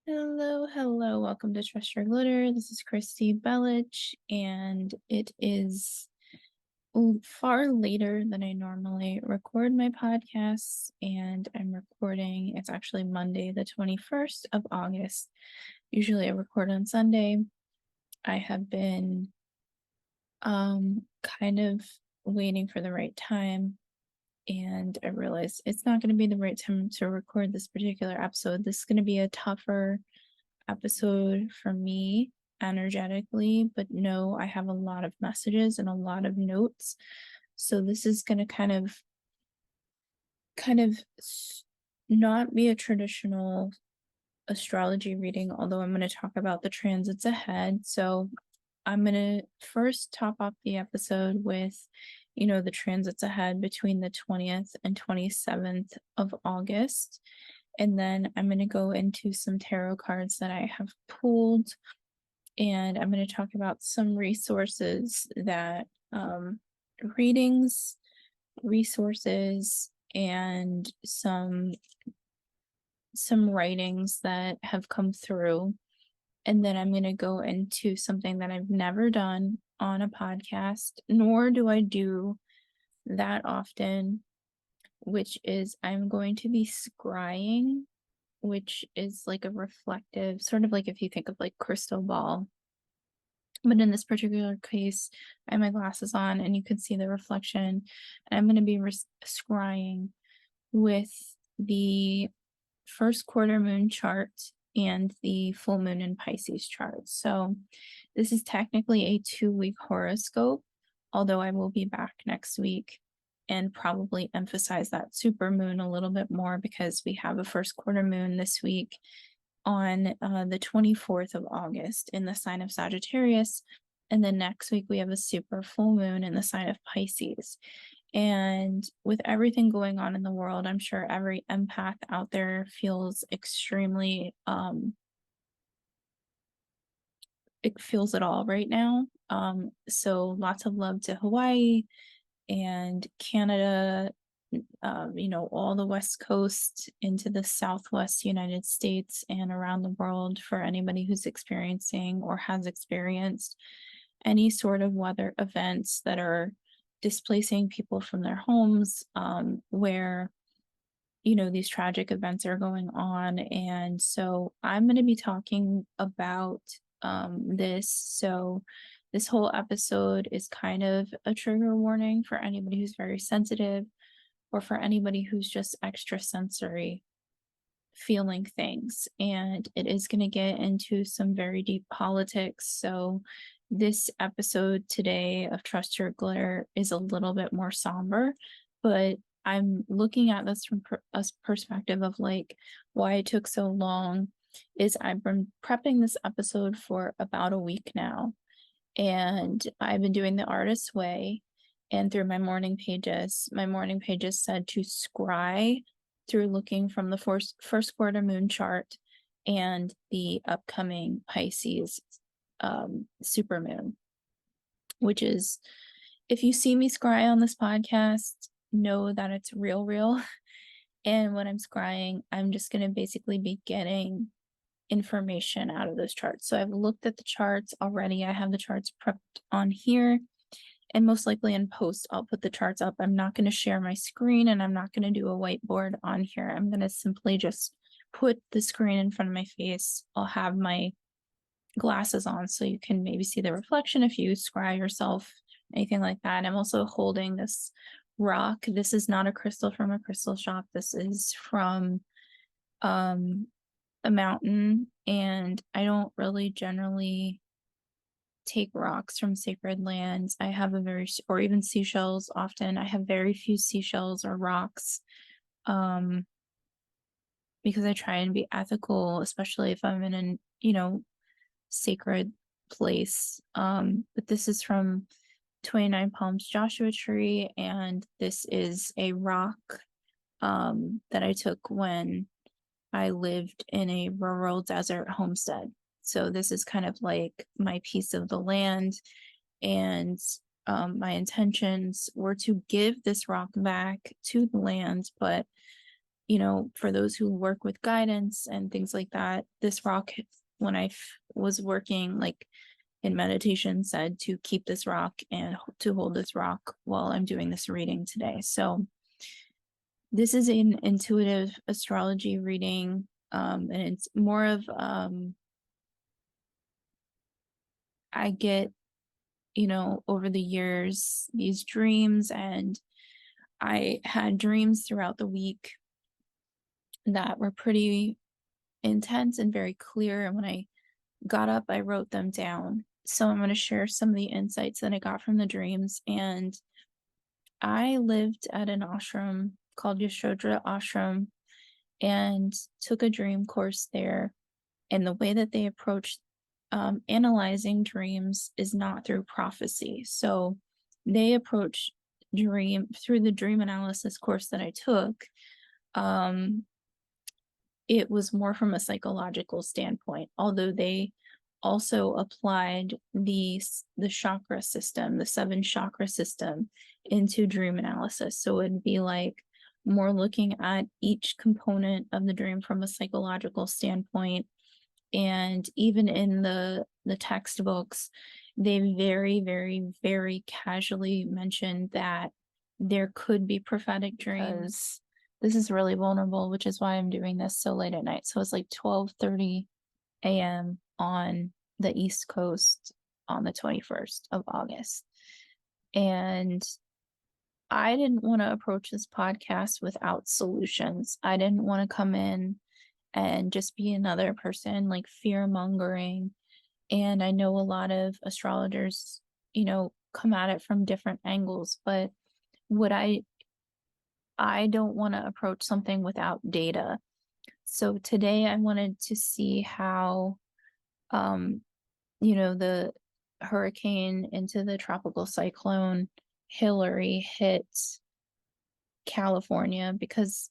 Hello, hello. Welcome to Trust Your Glitter. This is Christy Bellich, and it is far later than I normally record my podcasts, and I'm recording. It's actually Monday, the 21st of August. Usually I record on Sunday. I have been kind of waiting for the right time, and I realized it's not going to be the right time to record this particular episode. This is going to be a tougher episode for me energetically, but no, I have a lot of messages and a lot of notes. So this is going to kind of not be a traditional astrology reading, although I'm going to talk about the transits ahead. So I'm going to first top off the episode with, the transits ahead between the 20th and 27th of August. And then I'm going to go into some tarot cards that I have pulled. And I'm going to talk about some resources that, readings, resources, and some writings that have come through. And then I'm going to go into something that I've never done on a podcast, nor do I do that often, which is I'm going to be scrying, which is like a reflective, sort of like if you think of like crystal ball. But in this particular case, I have my glasses on and you can see the reflection. And I'm going to be scrying with the first quarter moon chart and the full moon in Pisces chart. So this is technically a 2-week horoscope, although I will be back next week and probably emphasize that super moon a little bit more because we have a first quarter moon this week on the 24th of August in the sign of Sagittarius. And then next week we have a super full moon in the sign of Pisces. And with everything going on in the world, I'm sure every empath out there feels extremely, it feels it all right now. So lots of love to Hawaii and Canada, all the West Coast into the Southwest United States and around the world for anybody who's experiencing or has experienced any sort of weather events that are displacing people from their homes, where these tragic events are going on. And so I'm going to be talking about this. So this whole episode is kind of a trigger warning for anybody who's very sensitive or for anybody who's just extra sensory feeling things. And it is going to get into some very deep politics. So this episode today of Trust Your Glitter is a little bit more somber, but I'm looking at this from a perspective of like why it took so long is I've been prepping this episode for about a week now, and I've been doing the artist's way. And through my morning pages said to scry through looking from the first quarter moon chart and the upcoming Pisces supermoon, which is, if you see me scry on this podcast, know that it's real. And when I'm scrying, I'm just going to basically be getting information out of those charts. So I've looked at the charts already. I have the charts prepped on here. And most likely in post, I'll put the charts up. I'm not going to share my screen and I'm not going to do a whiteboard on here. I'm going to simply just put the screen in front of my face. I'll have my glasses on so you can maybe see the reflection if you scry yourself, anything like that. I'm also holding this rock. This is not a crystal from a crystal shop. This is from a mountain, and I don't really generally take rocks from sacred lands. I have or even seashells often. I have very few seashells or rocks, because I try and be ethical, especially if I'm in an, sacred place. But this is from 29 Palms Joshua Tree, and this is a rock that I took when I lived in a rural desert homestead. So this is kind of like my piece of the land, and my intentions were to give this rock back to the land, but you know, for those who work with guidance and things like that, this rock, when I was working like in meditation, said to keep this rock and to hold this rock while I'm doing this reading today. So this is an intuitive astrology reading, and it's more of I get, you know, over the years these dreams, and I had dreams throughout the week that were pretty intense and very clear, and when I got up I wrote them down. So I'm going to share some of the insights that I got from the dreams. And I lived at an ashram called Yashodhara Ashram and took a dream course there. And the way that they approach analyzing dreams is not through prophecy. So they approach dream through the dream analysis course that I took. It was more from a psychological standpoint, although they also applied the chakra system, the 7 chakra system, into dream analysis. So it'd be like more looking at each component of the dream from a psychological standpoint. And even in the textbooks, they very, very, very casually mentioned that there could be prophetic dreams. This is really vulnerable, which is why I'm doing this so late at night. So it's like 12:30 a.m. on the East Coast on the 21st of August. And I didn't want to approach this podcast without solutions. I didn't want to come in and just be another person like fear mongering. And I know a lot of astrologers, you know, come at it from different angles, but what I don't want to approach something without data. So today I wanted to see how, you know, the hurricane into the tropical cyclone Hillary hit California, because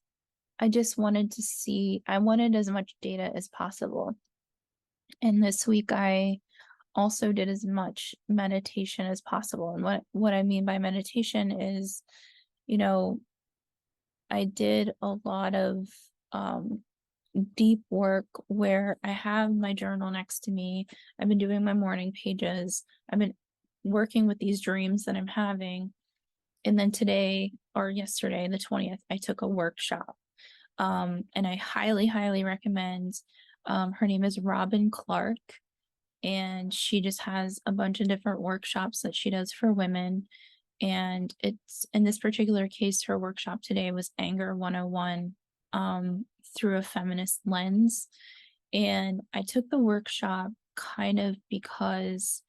I just wanted to see, I wanted as much data as possible. And this week I also did as much meditation as possible. And what I mean by meditation is, you know, I did a lot of deep work where I have my journal next to me. I've been doing my morning pages. I've been working with these dreams that I'm having. And then today or yesterday, the 20th, I took a workshop. And I highly, highly recommend. Her name is Robin Clark, and she just has a bunch of different workshops that she does for women. And it's, in this particular case, her workshop today was Anger 101, through a feminist lens. And I took the workshop kind of because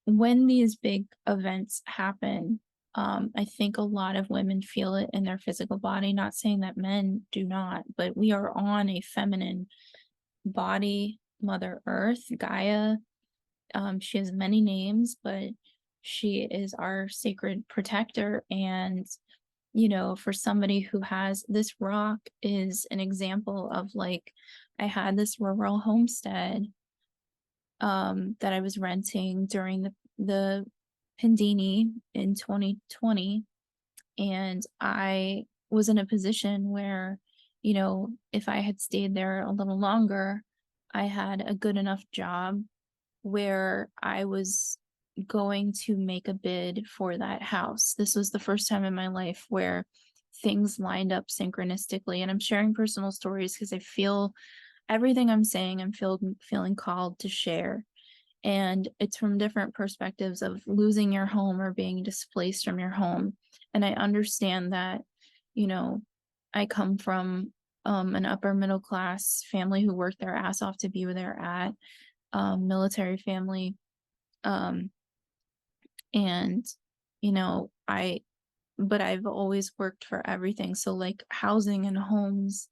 when these big events happen, I think a lot of women feel it in their physical body. Not saying that men do not, but we are on a feminine body, Mother Earth, Gaia. She has many names, but she is our sacred protector. And, you know, for somebody who has this rock is an example of, like, I had this rural homestead that I was renting during the pandemic in 2020. And I was in a position where, you know, if I had stayed there a little longer, I had a good enough job where I was going to make a bid for that house. This was the first time in my life where things lined up synchronistically. And I'm sharing personal stories because I feel everything I'm saying, I'm feeling called to share. And it's from different perspectives of losing your home or being displaced from your home. And I understand that, you know, I come from an upper middle class family who worked their ass off to be where they're at, military family. And, you know, but I've always worked for everything. So like housing and homes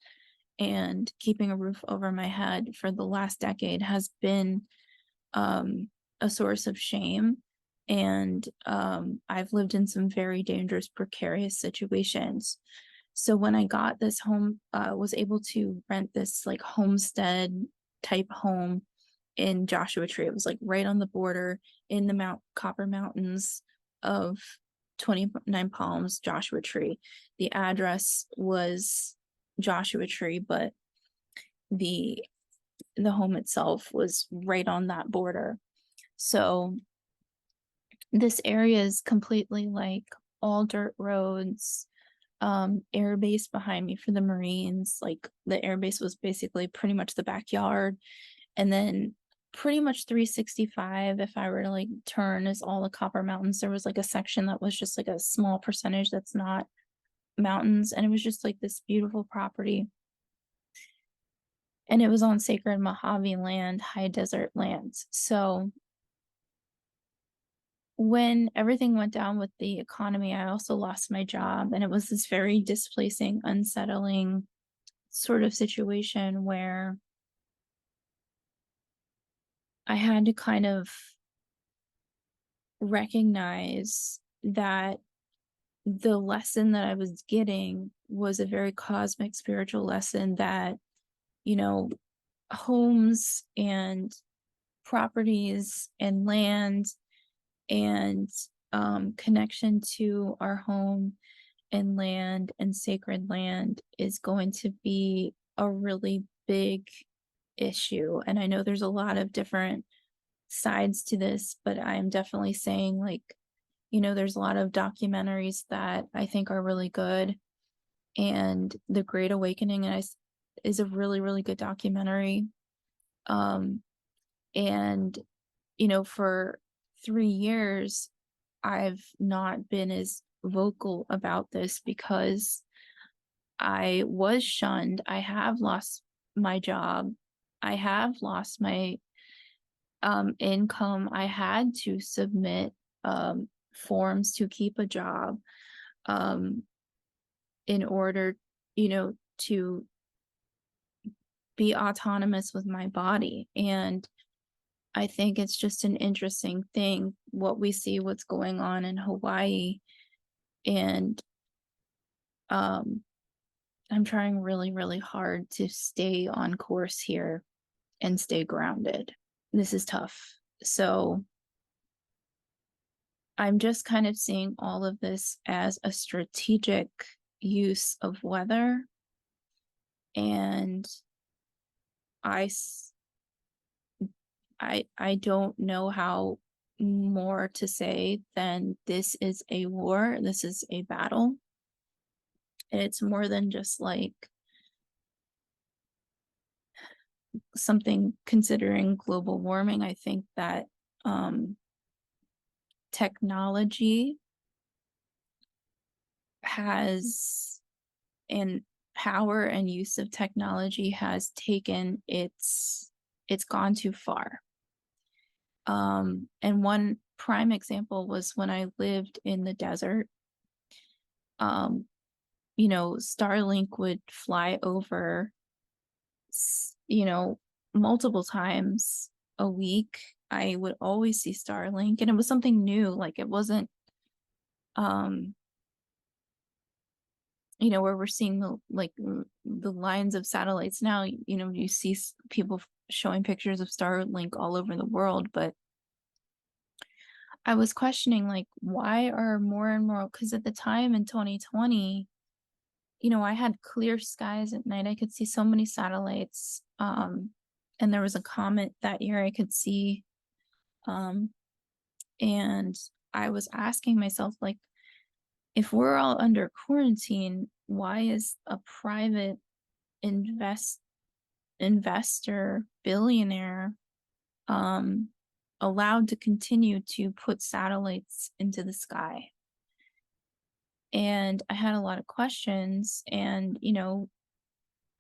and keeping a roof over my head for the last decade has been a source of shame. And I've lived in some very dangerous, precarious situations. So when I got this home, was able to rent this like homestead type home in Joshua Tree. It was like right on the border in the Copper Mountains of 29 Palms, Joshua Tree. The address was Joshua Tree, but the home itself was right on that border. So this area is completely like all dirt roads, air base behind me for the Marines. Like the air base was basically pretty much the backyard. And then pretty much 365, if I were to like turn, is all the Copper Mountains. There was like a section that was just like a small percentage that's not mountains. And it was just like this beautiful property. And it was on sacred Mojave land, high desert lands. So when everything went down with the economy, I also lost my job. And it was this very displacing, unsettling sort of situation where I had to kind of recognize that the lesson that I was getting was a very cosmic spiritual lesson that, you know, homes and properties and land and connection to our home and land and sacred land is going to be a really big issue. And I know there's a lot of different sides to this, but I'm definitely saying, like, there's a lot of documentaries that I think are really good. And The Great Awakening is a really, really good documentary. And, for 3 years, I've not been as vocal about this because I was shunned. I have lost my job. I have lost my income. I had to submit forms to keep a job in order, to be autonomous with my body. And I think it's just an interesting thing what we see, what's going on in Hawaii. And I'm trying really, really hard to stay on course here and stay grounded. This is tough. So I'm just kind of seeing all of this as a strategic use of weather. And I don't know how more to say than this is a war. This is a battle. It's more than just like something considering global warming. I think that technology has, and power and use of technology has taken it's gone too far. And one prime example was when I lived in the desert. Starlink would fly over, multiple times a week. I would always see Starlink, and it was something new. Like, it wasn't, where we're seeing the lines of satellites now. You see people showing pictures of Starlink all over the world, but I was questioning, like, why are more and more, because at the time in 2020, I had clear skies at night. I could see so many satellites. And there was a comet that year I could see. And I was asking myself, like, if we're all under quarantine, why is a private investor billionaire allowed to continue to put satellites into the sky? And I had a lot of questions. And,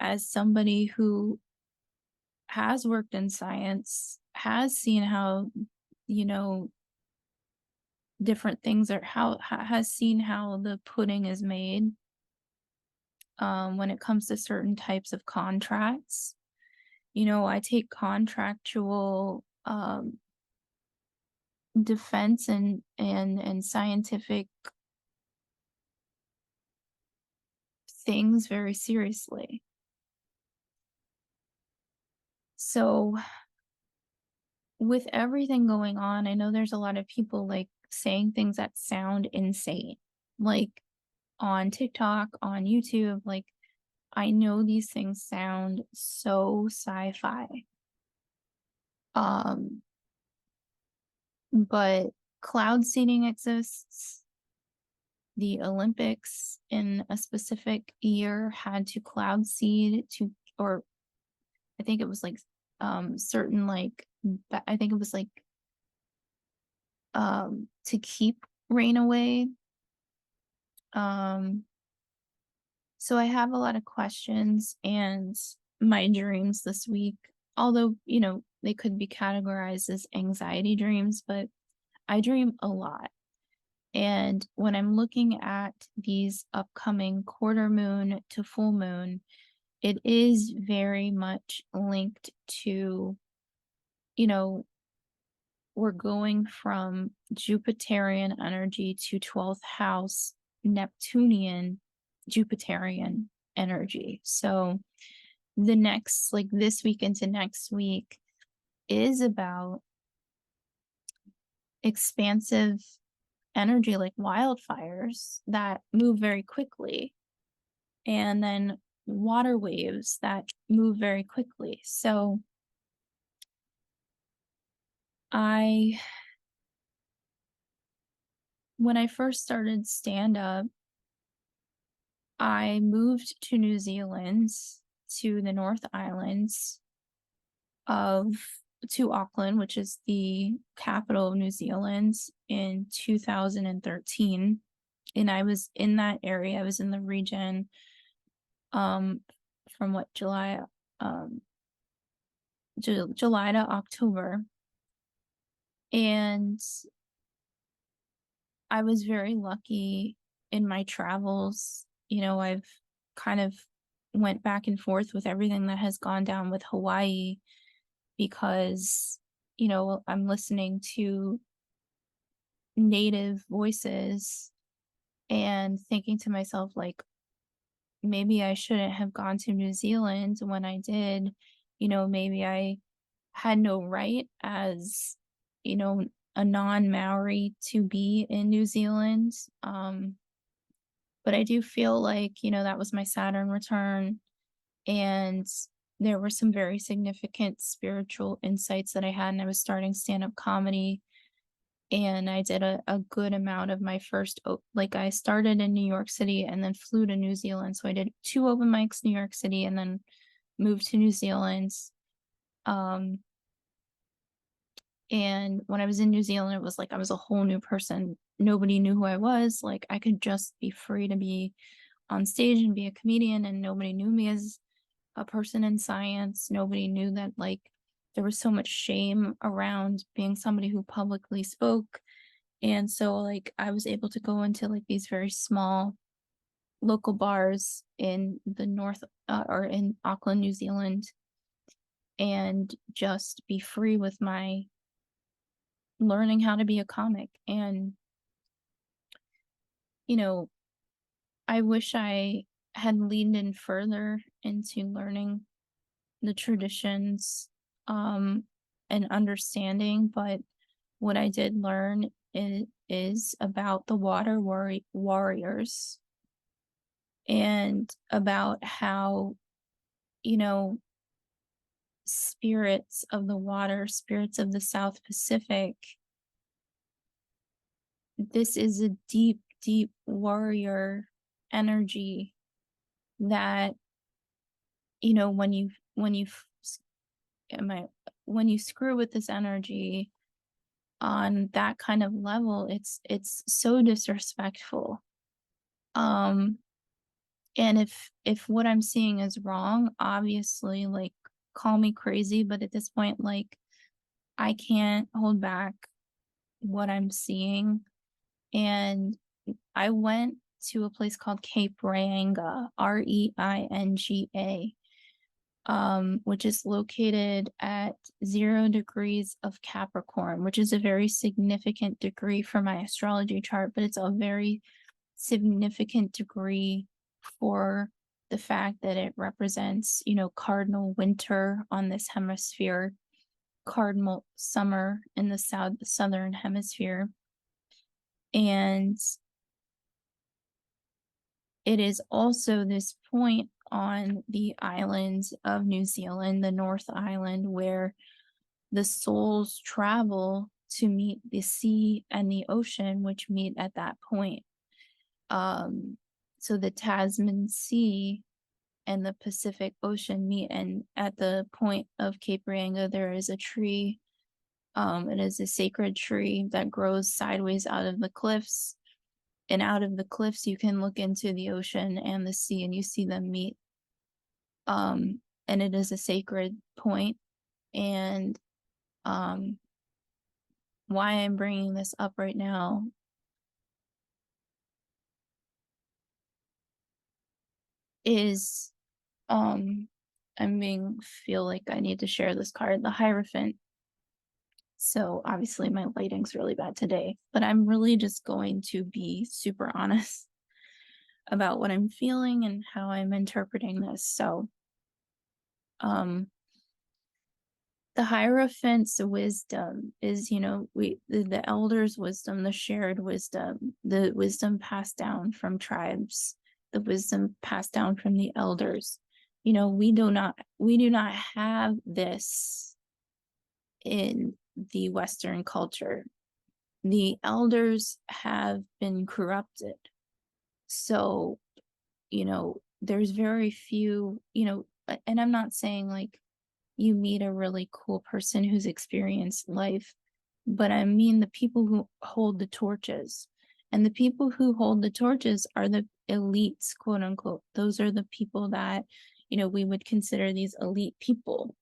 as somebody who has worked in science, has seen how, different things are, has seen how the pudding is made when it comes to certain types of contracts. I take contractual defense and scientific things very seriously. So with everything going on, I know there's a lot of people like saying things that sound insane, like on TikTok, on YouTube. Like, I know these things sound so sci-fi. Um, but cloud seeding exists. The Olympics in a specific year had to cloud seed to, or I think it was like certain like I think it was like to keep rain away. So I have a lot of questions, and my dreams this week, although, you know, they could be categorized as anxiety dreams, but I dream a lot. And when I'm looking at these upcoming quarter moon to full moon, it is very much linked to, you know, we're going from Jupiterian energy to 12th house Neptunian Jupiterian energy. So the next, like this week into next week, is about expansive energy like wildfires that move very quickly, and then water waves that move very quickly. So I, when I first started stand up, I moved to New Zealand, to the North Islands of, to Auckland, which is the capital of New Zealand, in 2013. And I was in that area, I was in the region from what, July to October. And I was very lucky in my travels. You know, I've kind of went back and forth with everything that has gone down with Hawaii, because, you know, I'm listening to native voices and thinking to myself, like, maybe I shouldn't have gone to New Zealand when I did. You know, maybe I had no right as, you know, a non-Maori to be in New Zealand. But I do feel like, you know, that was my Saturn return, and there were some very significant spiritual insights that I had, and I was starting stand-up comedy, and I did a good amount of my first, like I started in New York City and then flew to New Zealand. So I did 2 open mics, New York City, and then moved to New Zealand. Um, and when I was in New Zealand, it was like I was a whole new person. Nobody knew who I was. Like I could just be free to be on stage and be a comedian, and nobody knew me as a person in science. Nobody knew that, like, there was so much shame around being somebody who publicly spoke. And so, like, I was able to go into like these very small local bars in the north, or in Auckland, New Zealand, and just be free with my learning how to be a comic. And, you know, I wish I had leaned in further into learning the traditions, and understanding, but what I did learn is about the water warriors, and about how, you know, spirits of the water, spirits of the South Pacific, this is a deep, deep warrior energy that, you know, am I when you screw with this energy on that kind of level, it's so disrespectful. Um, and if what I'm seeing is wrong, obviously, like, call me crazy, but at this point, like, I can't hold back what I'm seeing. And I went to a place called Cape Reinga, Reinga, which is located at 0 degrees of Capricorn, which is a very significant degree for my astrology chart, but it's a very significant degree for the fact that it represents, you know, cardinal winter on this hemisphere, cardinal summer in the southern hemisphere. And it is also this point on the island of New Zealand, the North Island, where the souls travel to meet the sea and the ocean, which meet at that point. So the Tasman Sea and the Pacific Ocean meet, and at the point of Cape Reinga, there is a tree. It is a sacred tree that grows sideways out of the cliffs. And out of the cliffs, you can look into the ocean and the sea, and you see them meet. And it is a sacred point. And why I'm bringing this up right now is feel like I need to share this card, the Hierophant. So obviously my lighting's really bad today, but I'm really just going to be super honest about what I'm feeling and how I'm interpreting this. So the Hierophant's wisdom is, the elders' wisdom, the shared wisdom, the wisdom passed down from tribes, the wisdom passed down from the elders. We do not have this in the Western culture. The elders have been corrupted. So, there's very few, and I'm not saying like you meet a really cool person who's experienced life, but I mean the people who hold the torches. And the people who hold the torches are the elites, quote unquote. Those are the people that, we would consider these elite people.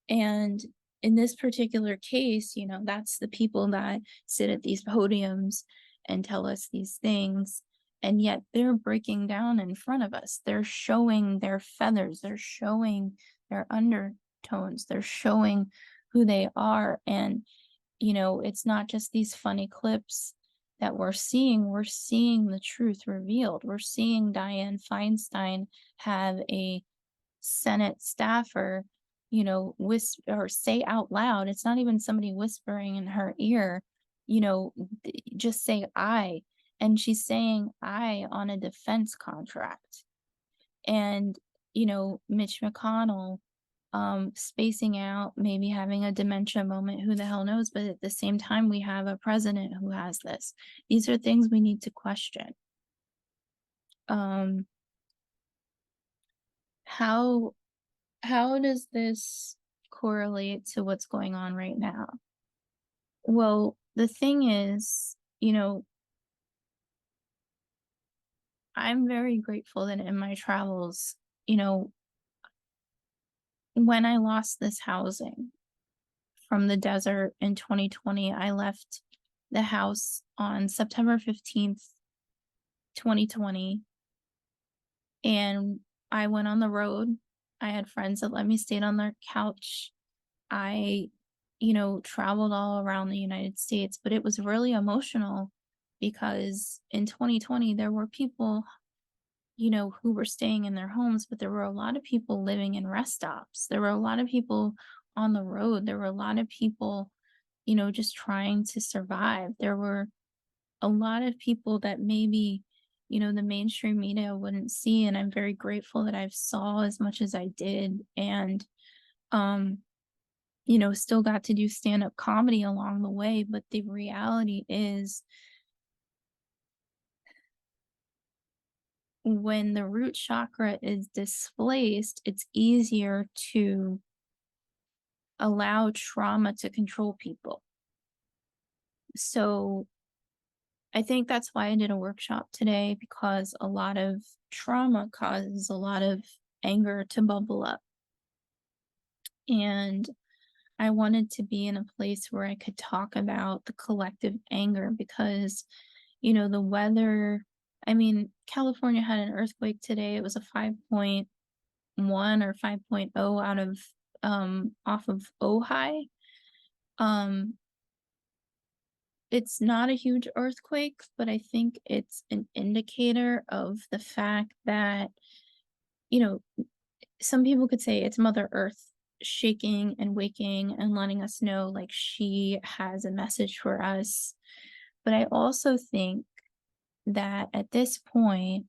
And in this particular case, that's the people that sit at these podiums and tell us these things. And yet they're breaking down in front of us. They're showing their feathers. They're showing their undertones. They're showing who they are. And, it's not just these funny clips that we're seeing the truth revealed. We're seeing Dianne Feinstein have a Senate staffer, whisper or say out loud. It's not even somebody whispering in her ear, just say I. And she's saying I on a defense contract. And, Mitch McConnell spacing out, maybe having a dementia moment, who the hell knows? But at the same time, we have a president who has this. These are things we need to question. How does this correlate to what's going on right now? Well, the thing is, I'm very grateful that in my travels, when I lost this housing from the desert in 2020, I left the house on September 15th, 2020, and I went on the road. I had friends that let me stay on their couch. I, traveled all around the United States, but it was really emotional because in 2020, there were people, who were staying in their homes, but there were a lot of people living in rest stops. There were a lot of people on the road. There were a lot of people, just trying to survive. There were a lot of people that maybe, the mainstream media wouldn't see. And I'm very grateful that I've saw as much as I did. And, still got to do stand-up comedy along the way. But the reality is, when the root chakra is displaced, it's easier to allow trauma to control people. So I think that's why I did a workshop today, because a lot of trauma causes a lot of anger to bubble up. And I wanted to be in a place where I could talk about the collective anger, because, the weather, California had an earthquake today. It was a 5.1 or 5.0 out of, off of Ojai. It's not a huge earthquake, but I think it's an indicator of the fact that, some people could say it's Mother Earth shaking and waking and letting us know like she has a message for us. But I also think that at this point,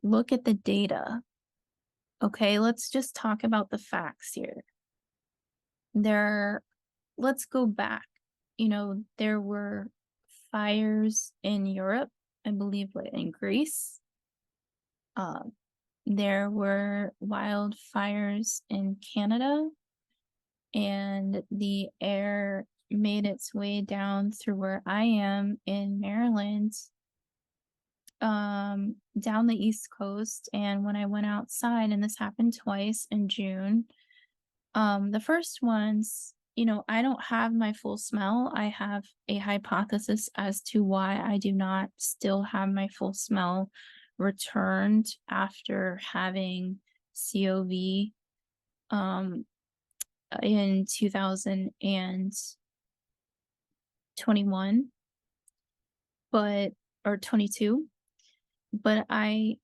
look at the data. Okay, let's just talk about the facts here. There Let's go back. There were fires in Europe, I believe, in Greece. Um, there were wildfires in Canada, and the air made its way down through where I am in Maryland, down the East Coast. And when I went outside, and this happened twice in June, the first ones, I don't have my full smell. I have a hypothesis as to why I do not still have my full smell returned after having COV um in 2021, but or 22, but I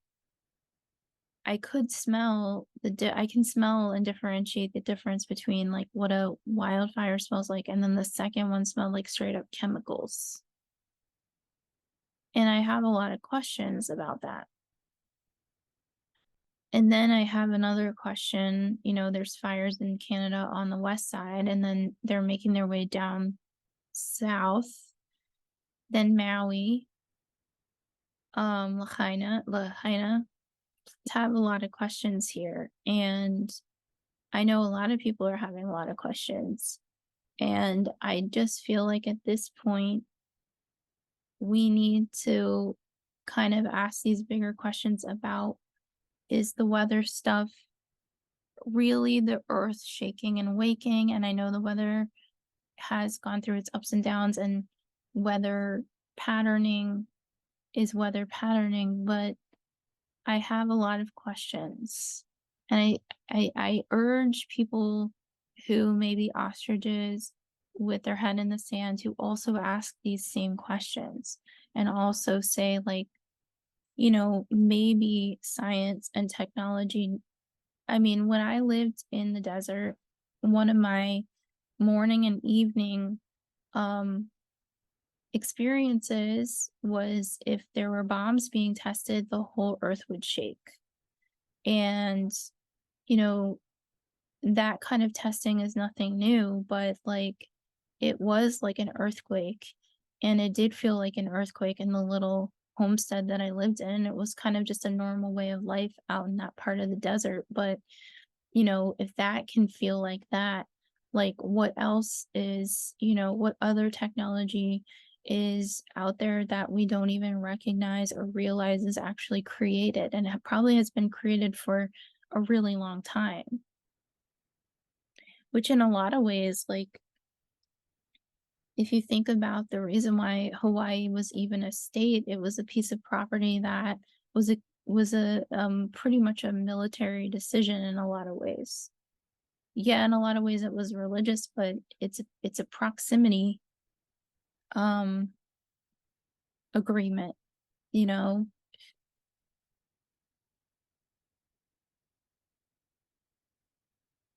could smell I can smell and differentiate the difference between like what a wildfire smells like, and then the second one smelled like straight up chemicals. And I have a lot of questions about that. And then I have another question. There's fires in Canada on the west side, and then they're making their way down south, then Maui, Lahaina. I have a lot of questions here. And I know a lot of people are having a lot of questions. And I just feel like at this point, we need to kind of ask these bigger questions about, is the weather stuff really the earth shaking and waking? And I know the weather has gone through its ups and downs, and weather patterning is weather patterning, but I have a lot of questions. And I urge people who may be ostriches with their head in the sand to also ask these same questions, and also say, like, maybe science and technology. I mean, when I lived in the desert, one of my morning and evening um experiences was, if there were bombs being tested, the whole earth would shake. And you know that kind of testing is nothing new, but like, it was like an earthquake, and it did feel like an earthquake in the little homestead that I lived in. It was kind of just a normal way of life out in that part of the desert. But if that can feel like that, like, what else is, what other technology is out there that we don't even recognize or realize is actually created, and probably has been created for a really long time? Which in a lot of ways, like, if you think about the reason why Hawaii was even a state, it was a piece of property that was a pretty much a military decision in a lot of ways. Yeah, in a lot of ways it was religious, but it's a proximity um agreement, you know.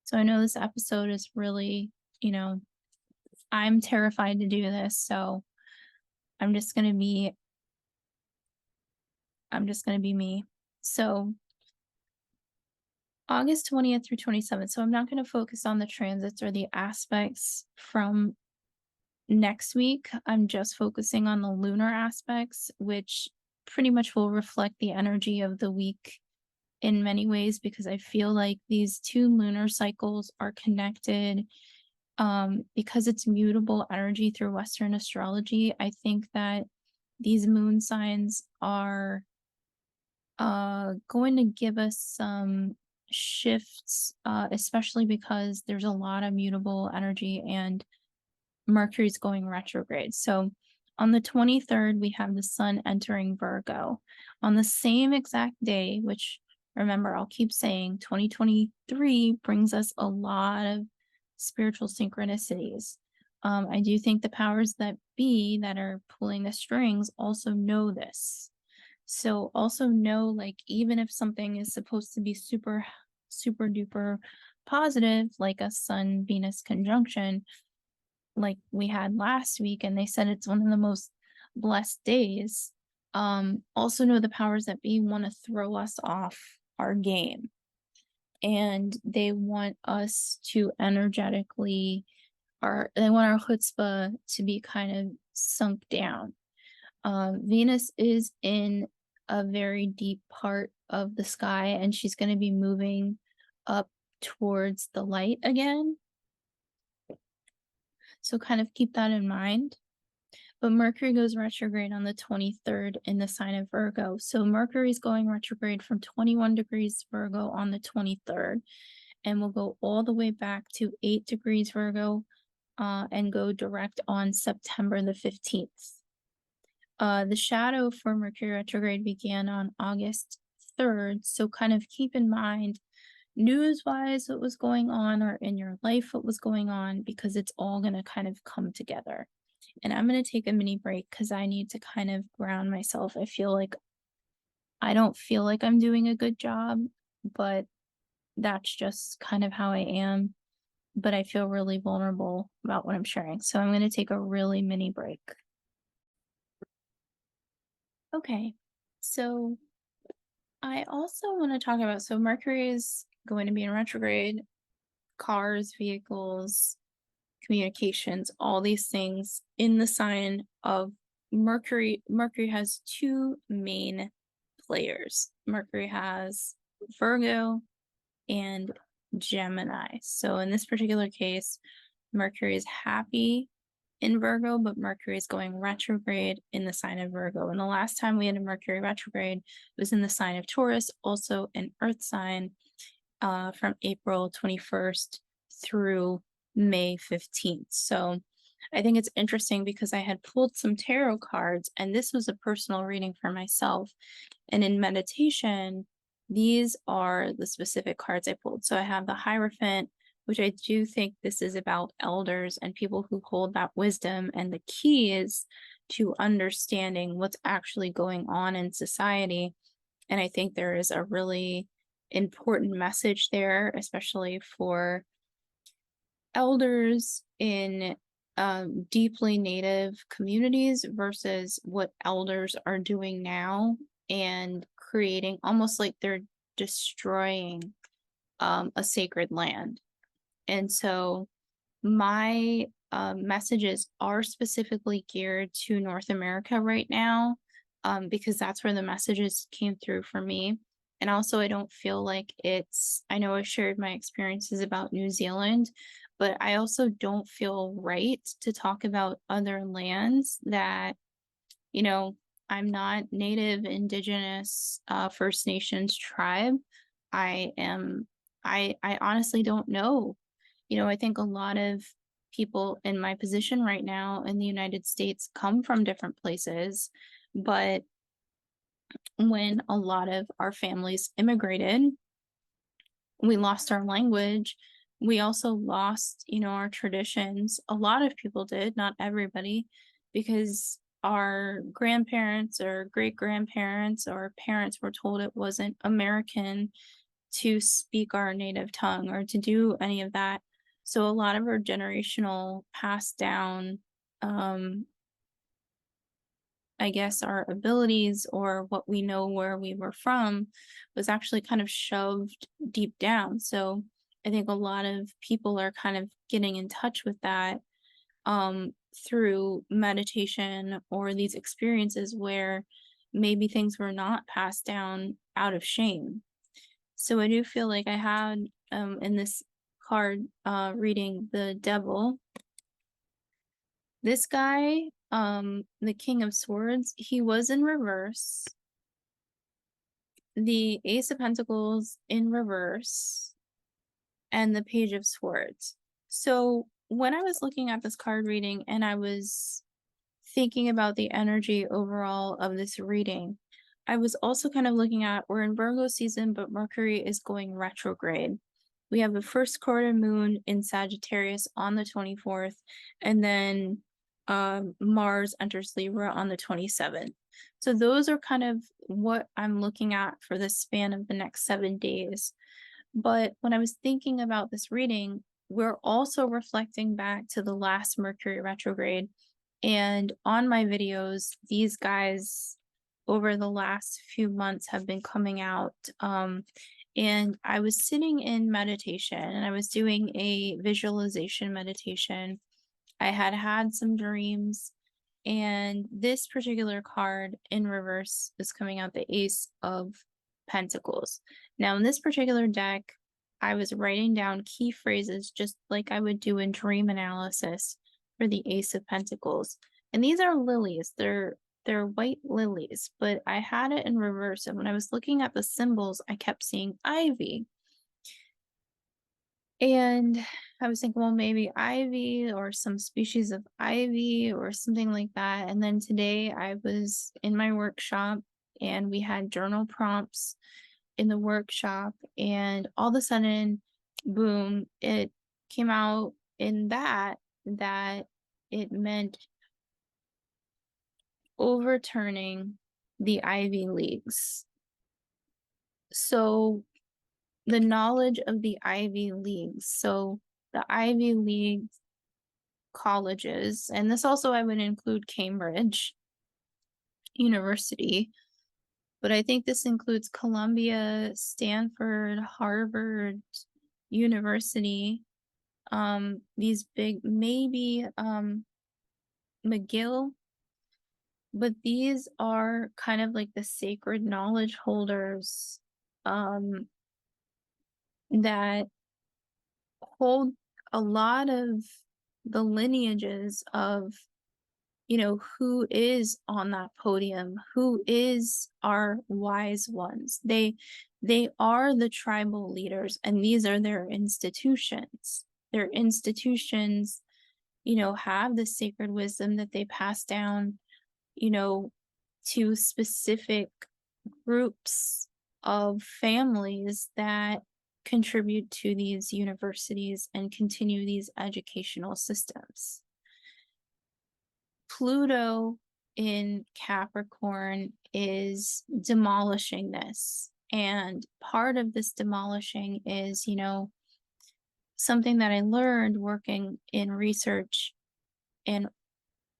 So I know this episode is really, you know, I'm terrified to do this, so I'm just going to be I'm just going to be me. So August 20th through 27th. So I'm not going to focus on the transits or the aspects from next week. I'm just focusing on the lunar aspects, which pretty much will reflect the energy of the week in many ways, because I feel like these two lunar cycles are connected. Because it's mutable energy through Western astrology, I think that these moon signs are going to give us some shifts, especially because there's a lot of mutable energy, and Mercury's going retrograde. So on the 23rd, we have the sun entering Virgo. On the same exact day, which, remember, I'll keep saying 2023 brings us a lot of spiritual synchronicities. I do think the powers that be that are pulling the strings also know this. So also know, like, even if something is supposed to be super, super duper positive, like a Sun Venus conjunction, like we had last week, and they said it's one of the most blessed days, also know the powers that be want to throw us off our game. and they want us to energetically, they want our chutzpah to be kind of sunk down. Venus is in a very deep part of the sky, and she's going to be moving up towards the light again. So kind of keep that in mind. But Mercury goes retrograde on the 23rd in the sign of Virgo. So Mercury is going retrograde from 21 degrees Virgo on the 23rd, and will go all the way back to 8 degrees Virgo and go direct on September the 15th. The shadow for Mercury retrograde began on August 3rd. So kind of keep in mind news-wise what was going on, or in your life what was going on, because it's all going to kind of come together. And I'm going to take a mini break because I need to kind of ground myself. I don't feel like I'm doing a good job, but that's just kind of how I am. But I feel really vulnerable about what I'm sharing. So I'm going to take a really mini break. Okay, so I also want to talk about, so Mercury is going to be in retrograde, cars, vehicles, communications, all these things in the sign of Mercury. Mercury has two main players. Mercury has Virgo and Gemini. So in this particular case, Mercury is happy in Virgo, but Mercury is going retrograde in the sign of Virgo. And the last time we had a Mercury retrograde was in the sign of Taurus, also an earth sign, from April 21st through May 15th. So I think it's interesting because I had pulled some tarot cards, and this was a personal reading for myself. And in meditation, these are the specific cards I pulled. So I have the Hierophant, which I do think this is about elders and people who hold that wisdom, and the key is to understanding what's actually going on in society. And I think there is a really important message there, especially for elders in deeply native communities versus what elders are doing now, and creating almost like they're destroying a sacred land. And so my messages are specifically geared to North America right now, because that's where the messages came through for me. And also, I don't feel like I know I shared my experiences about New Zealand, but I also don't feel right to talk about other lands that, I'm not Native, Indigenous, First Nations tribe. I honestly don't know. I think a lot of people in my position right now in the United States come from different places, but when a lot of our families immigrated, we lost our language. We also lost, our traditions. A lot of people did, not everybody, because our grandparents or great grandparents or parents were told it wasn't American to speak our native tongue or to do any of that. So a lot of our generational passed down, I guess, our abilities or what we know where we were from was actually kind of shoved deep down. So I think a lot of people are kind of getting in touch with that through meditation or these experiences where maybe things were not passed down out of shame. So I do feel like I had in this card reading the Devil. This guy, the King of Swords, he was in reverse. The Ace of Pentacles in reverse. And the Page of Swords. So when I was looking at this card reading and I was thinking about the energy overall of this reading, I was also kind of looking at, we're in Virgo season, but Mercury is going retrograde. We have the first quarter moon in Sagittarius on the 24th, and then Mars enters Libra on the 27th. So those are kind of what I'm looking at for the span of the next 7 days. But when I was thinking about this reading, we're also reflecting back to the last Mercury retrograde. And on my videos, these guys over the last few months have been coming out And I was sitting in meditation and I was doing a visualization meditation. I had had some dreams, and this particular card in reverse is coming out the Ace of Pentacles. Now, in this particular deck, I was writing down key phrases just like I would do in dream analysis for the Ace of Pentacles. And these are lilies. They're white lilies, but I had it in reverse. And when I was looking at the symbols, I kept seeing ivy. And I was thinking, well, maybe ivy or some species of ivy or something like that. And then today I was in my workshop and we had journal prompts in the workshop. And all of a sudden, boom, it came out in that it meant overturning the Ivy Leagues. So the knowledge of the Ivy Leagues. So the Ivy League colleges, and this also I would include Cambridge University, but I think this includes Columbia, Stanford, Harvard University, these big, maybe McGill, but these are kind of like the sacred knowledge holders that hold a lot of the lineages of, you know, who is on that podium, who is our wise ones. They are the tribal leaders, and these are their institutions. Their institutions, you know, have the sacred wisdom that they pass down, you know, to specific groups of families that contribute to these universities and continue these educational systems. Pluto in Capricorn is demolishing this. And part of this demolishing is, you know, something that I learned working in research, and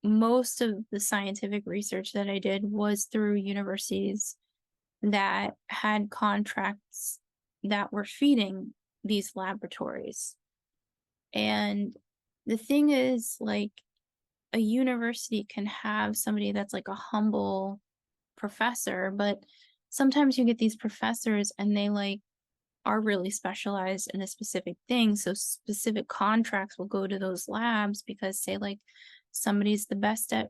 most of the scientific research that I did was through universities that had contracts that were feeding these laboratories. And the thing is, like, a university can have somebody that's like a humble professor, but sometimes you get these professors and they like are really specialized in a specific thing. So specific contracts will go to those labs because, say, like, somebody's the best at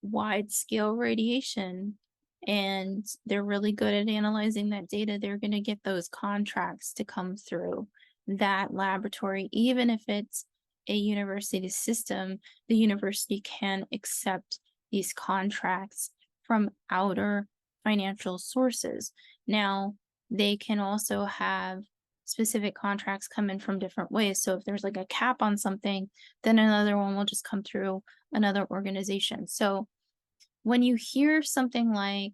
wide scale radiation and they're really good at analyzing that data, they're going to get those contracts to come through that laboratory. Even if it's a university system, the university can accept these contracts from outer financial sources. Now, they can also have specific contracts come in from different ways. So if there's like a cap on something, then another one will just come through another organization. So when you hear something like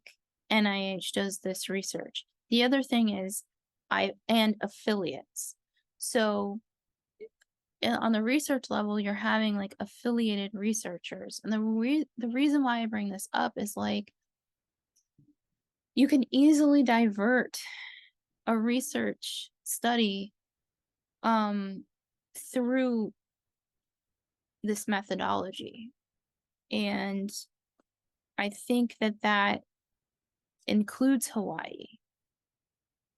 NIH does this research, the other thing is and affiliates. So on the research level, you're having like affiliated researchers. And the reason why I bring this up is, like, you can easily divert a research study through this methodology. And I think that includes Hawaii.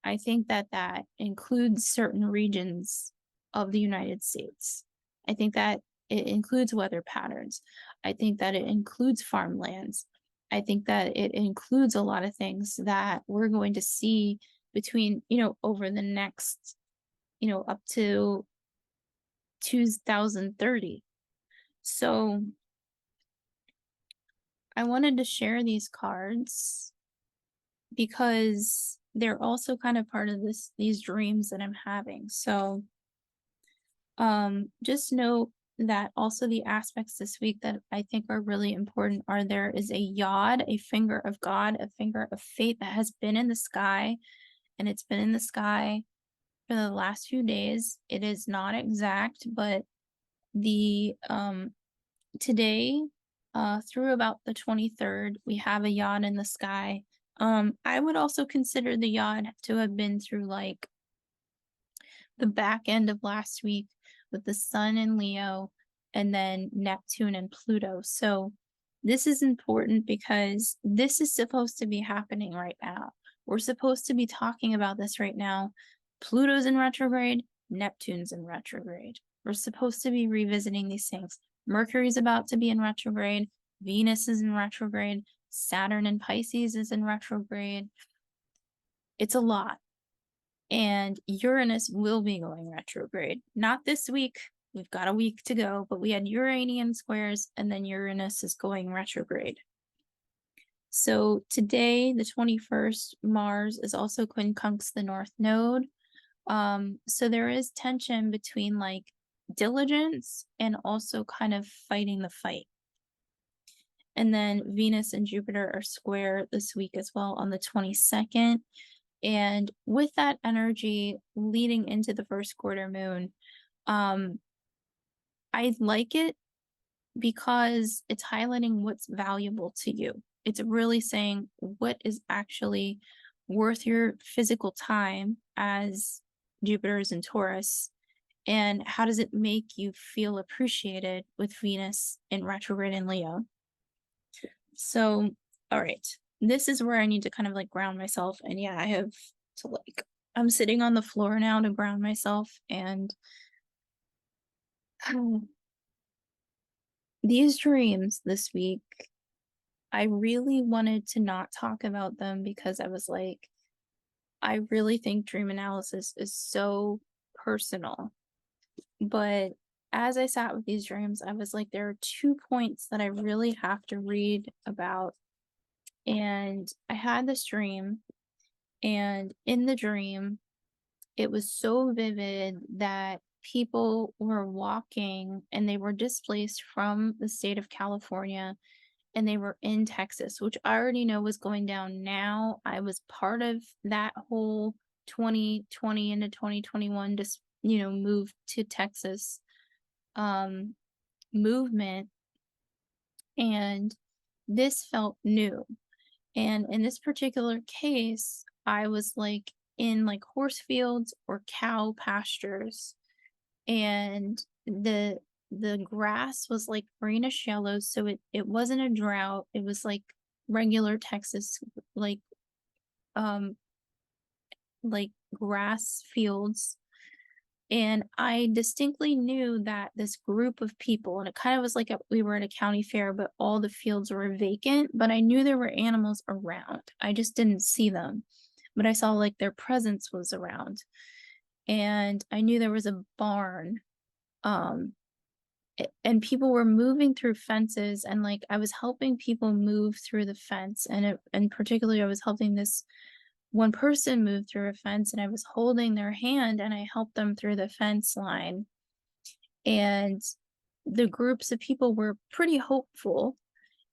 I think that includes certain regions of the United States. I think that it includes weather patterns. I think that it includes farmlands. I think that it includes a lot of things that we're going to see between, you know, over the next, you know, up to 2030. So I wanted to share these cards because they're also kind of part of these dreams that I'm having. So just note that also the aspects this week that I think are really important are there is a yod, a finger of God, a finger of fate that has been in the sky, and it's been in the sky for the last few days. It is not exact, but the today through about the 23rd, we have a yod in the sky. I would also consider the yacht to have been through like the back end of last week with the Sun in Leo and then Neptune and Pluto. So this is important because this is supposed to be happening right now. We're supposed to be talking about this right now. Pluto's in retrograde, Neptune's in retrograde. We're supposed to be revisiting these things. Mercury's about to be in retrograde, Venus is in retrograde, Saturn in Pisces is in retrograde. It's a lot. And Uranus will be going retrograde. Not this week. We've got a week to go, but we had Uranian squares and then Uranus is going retrograde. So today, the 21st, Mars is also quincunx the North Node. So there is tension between like diligence and also kind of fighting the fight. And then Venus and Jupiter are square this week as well on the 22nd. And with that energy leading into the first quarter moon, I like it because it's highlighting what's valuable to you. It's really saying what is actually worth your physical time as Jupiter is in Taurus, and how does it make you feel appreciated with Venus in retrograde in Leo. So, all right, this is where I need to kind of like ground myself. And yeah, I have to like, I'm sitting on the floor now to ground myself. And these dreams this week, I really wanted to not talk about them because I was like, I really think dream analysis is so personal. But as I sat with these dreams, I was like, there are 2 points that I really have to read about. And I had this dream, and in the dream, it was so vivid that people were walking and they were displaced from the state of California and they were in Texas, which I already know was going down now. I was part of that whole 2020 into 2021 just, move to Texas movement. And this felt new. And in this particular case, I was like in like horse fields or cow pastures, and the grass was like greenish yellow, so it wasn't a drought. It was like regular Texas like like grass fields. And I distinctly knew that this group of people, and it kind of was like we were at a county fair, but all the fields were vacant, but I knew there were animals around. I just didn't see them, but I saw like their presence was around. And I knew there was a barn. And people were moving through fences, and like I was helping people move through the fence. And particularly I was helping this one person moved through a fence, and I was holding their hand and I helped them through the fence line. And the groups of people were pretty hopeful.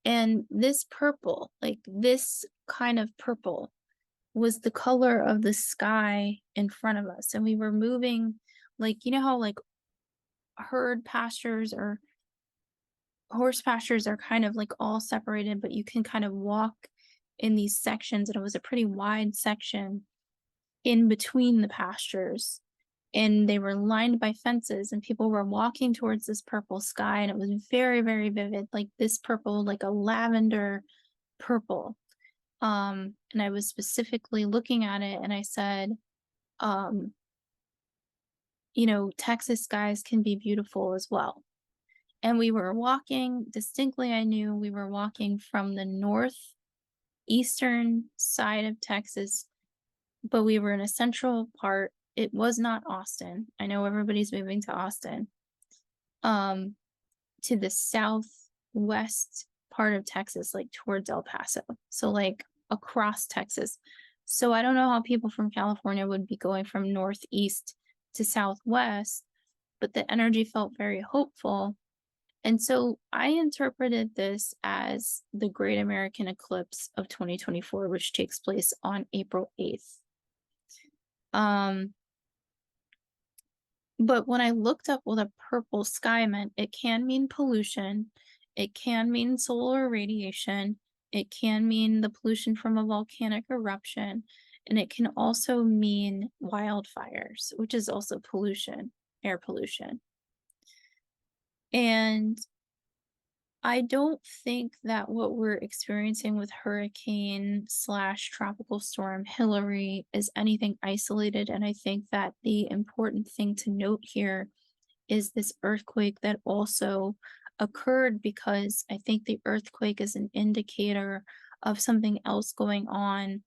And this purple, like this kind of purple, was the color of the sky in front of us. And we were moving, like, you know how like herd pastures or horse pastures are kind of like all separated, but you can kind of walk in these sections. And it was a pretty wide section in between the pastures, and they were lined by fences, and people were walking towards this purple sky, and it was very, very vivid, like this purple, like a lavender purple. And I was specifically looking at it, and I said, Texas skies can be beautiful as well. And we were walking, distinctly I knew we were walking from the northeastern side of Texas, but we were in a central part. It was not Austin. I know everybody's moving to Austin. To the southwest part of Texas, like towards El Paso. So like across Texas. So I don't know how people from California would be going from northeast to southwest, but the energy felt very hopeful. And so I interpreted this as the Great American Eclipse of 2024, which takes place on April 8th. But when I looked up what a purple sky meant, it can mean pollution, it can mean solar radiation, It can mean the pollution from a volcanic eruption, and it can also mean wildfires, which is also pollution, air pollution. And I don't think that what we're experiencing with hurricane slash tropical storm Hillary is anything isolated. And I think that the important thing to note here is this earthquake that also occurred, because I think the earthquake is an indicator of something else going on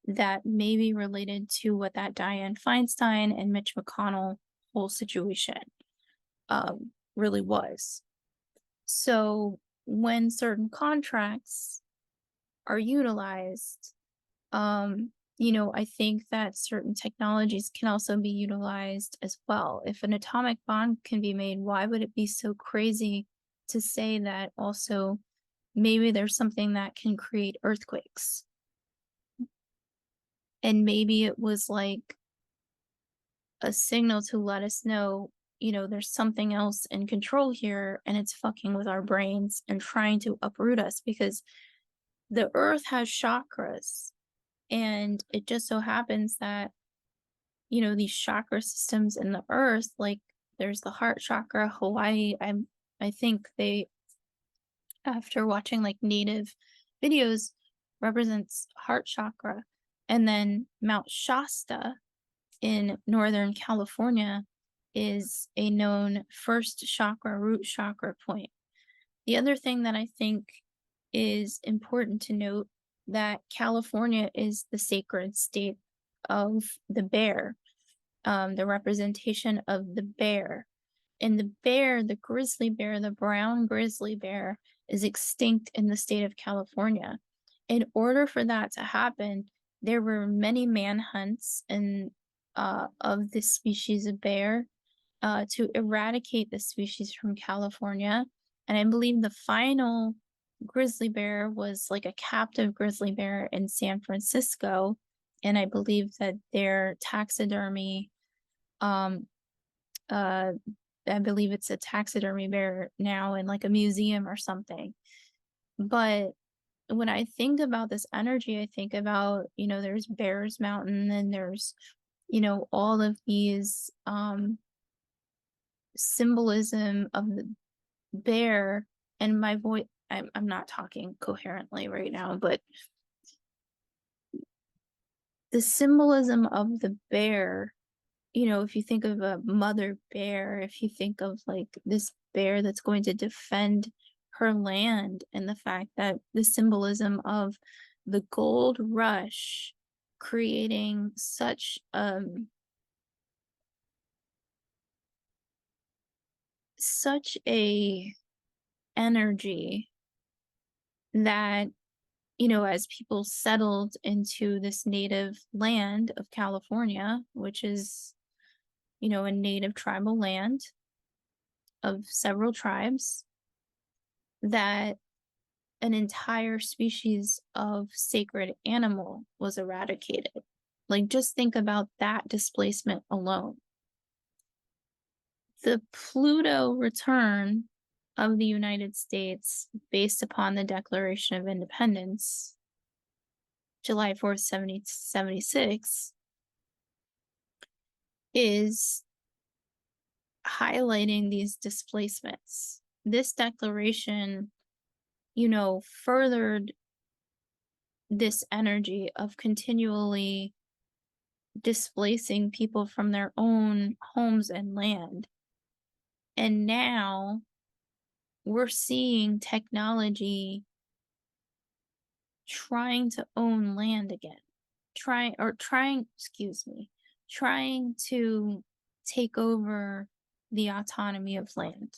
that may be related to what that Dianne Feinstein and Mitch McConnell whole situation really was. So when certain contracts are utilized, I think that certain technologies can also be utilized as well. If an atomic bomb can be made, why would it be so crazy to say that also maybe there's something that can create earthquakes? And maybe it was like a signal to let us know, there's something else in control here and it's fucking with our brains and trying to uproot us, because the earth has chakras. And it just so happens that, these chakra systems in the earth, like there's the heart chakra, Hawaii. I think they, after watching like native videos, represents heart chakra. And then Mount Shasta in Northern California is a known first chakra, root chakra point. The other thing that I think is important to note, that California is the sacred state of the bear, the representation of the bear. And the bear, the grizzly bear, the brown grizzly bear, is extinct in the state of California. In order for that to happen, there were many manhunts of this species of bear to eradicate the species from California. And I believe the final grizzly bear was like a captive grizzly bear in San Francisco. And I believe that their taxidermy, I believe it's a taxidermy bear now in like a museum or something. But when I think about this energy, I think about, there's Bears Mountain, and there's, all of these symbolism of the bear. And my voice, I'm not talking coherently right now, but the symbolism of the bear, if you think of a mother bear, if you think of like this bear that's going to defend her land, and the fact that the symbolism of the gold rush creating such a energy that, as people settled into this native land of California, which is, a native tribal land of several tribes, that an entire species of sacred animal was eradicated. Like, just think about that displacement alone. The Pluto return of the United States, based upon the Declaration of Independence, July 4th, 1776, is highlighting these displacements. This declaration, furthered this energy of continually displacing people from their own homes and land. And now we're seeing technology trying to own land again, trying to take over the autonomy of land.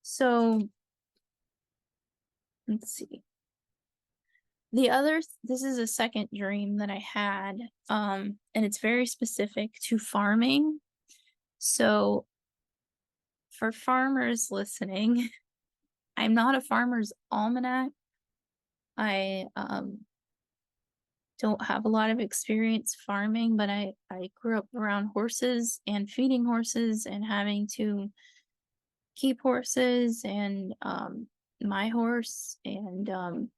So let's see. This is a second dream that I had, and it's very specific to farming. So for farmers listening, I'm not a farmer's almanac. I don't have a lot of experience farming, but I grew up around horses and feeding horses and having to keep horses and my horse, and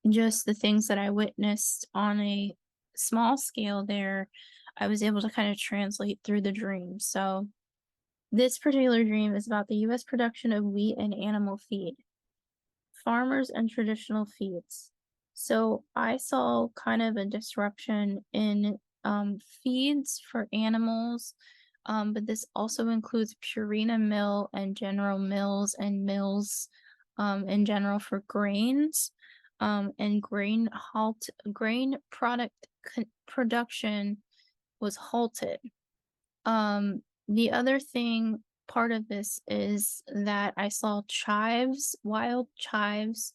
just the things that I witnessed on a small scale there, I was able to kind of translate through the dream. So this particular dream is about the US production of wheat and animal feed, farmers and traditional feeds. So I saw kind of a disruption in feeds for animals, but this also includes Purina Mill and General Mills and mills in general for grains, and grain product production was halted. The other thing part of this is that I saw chives, wild chives,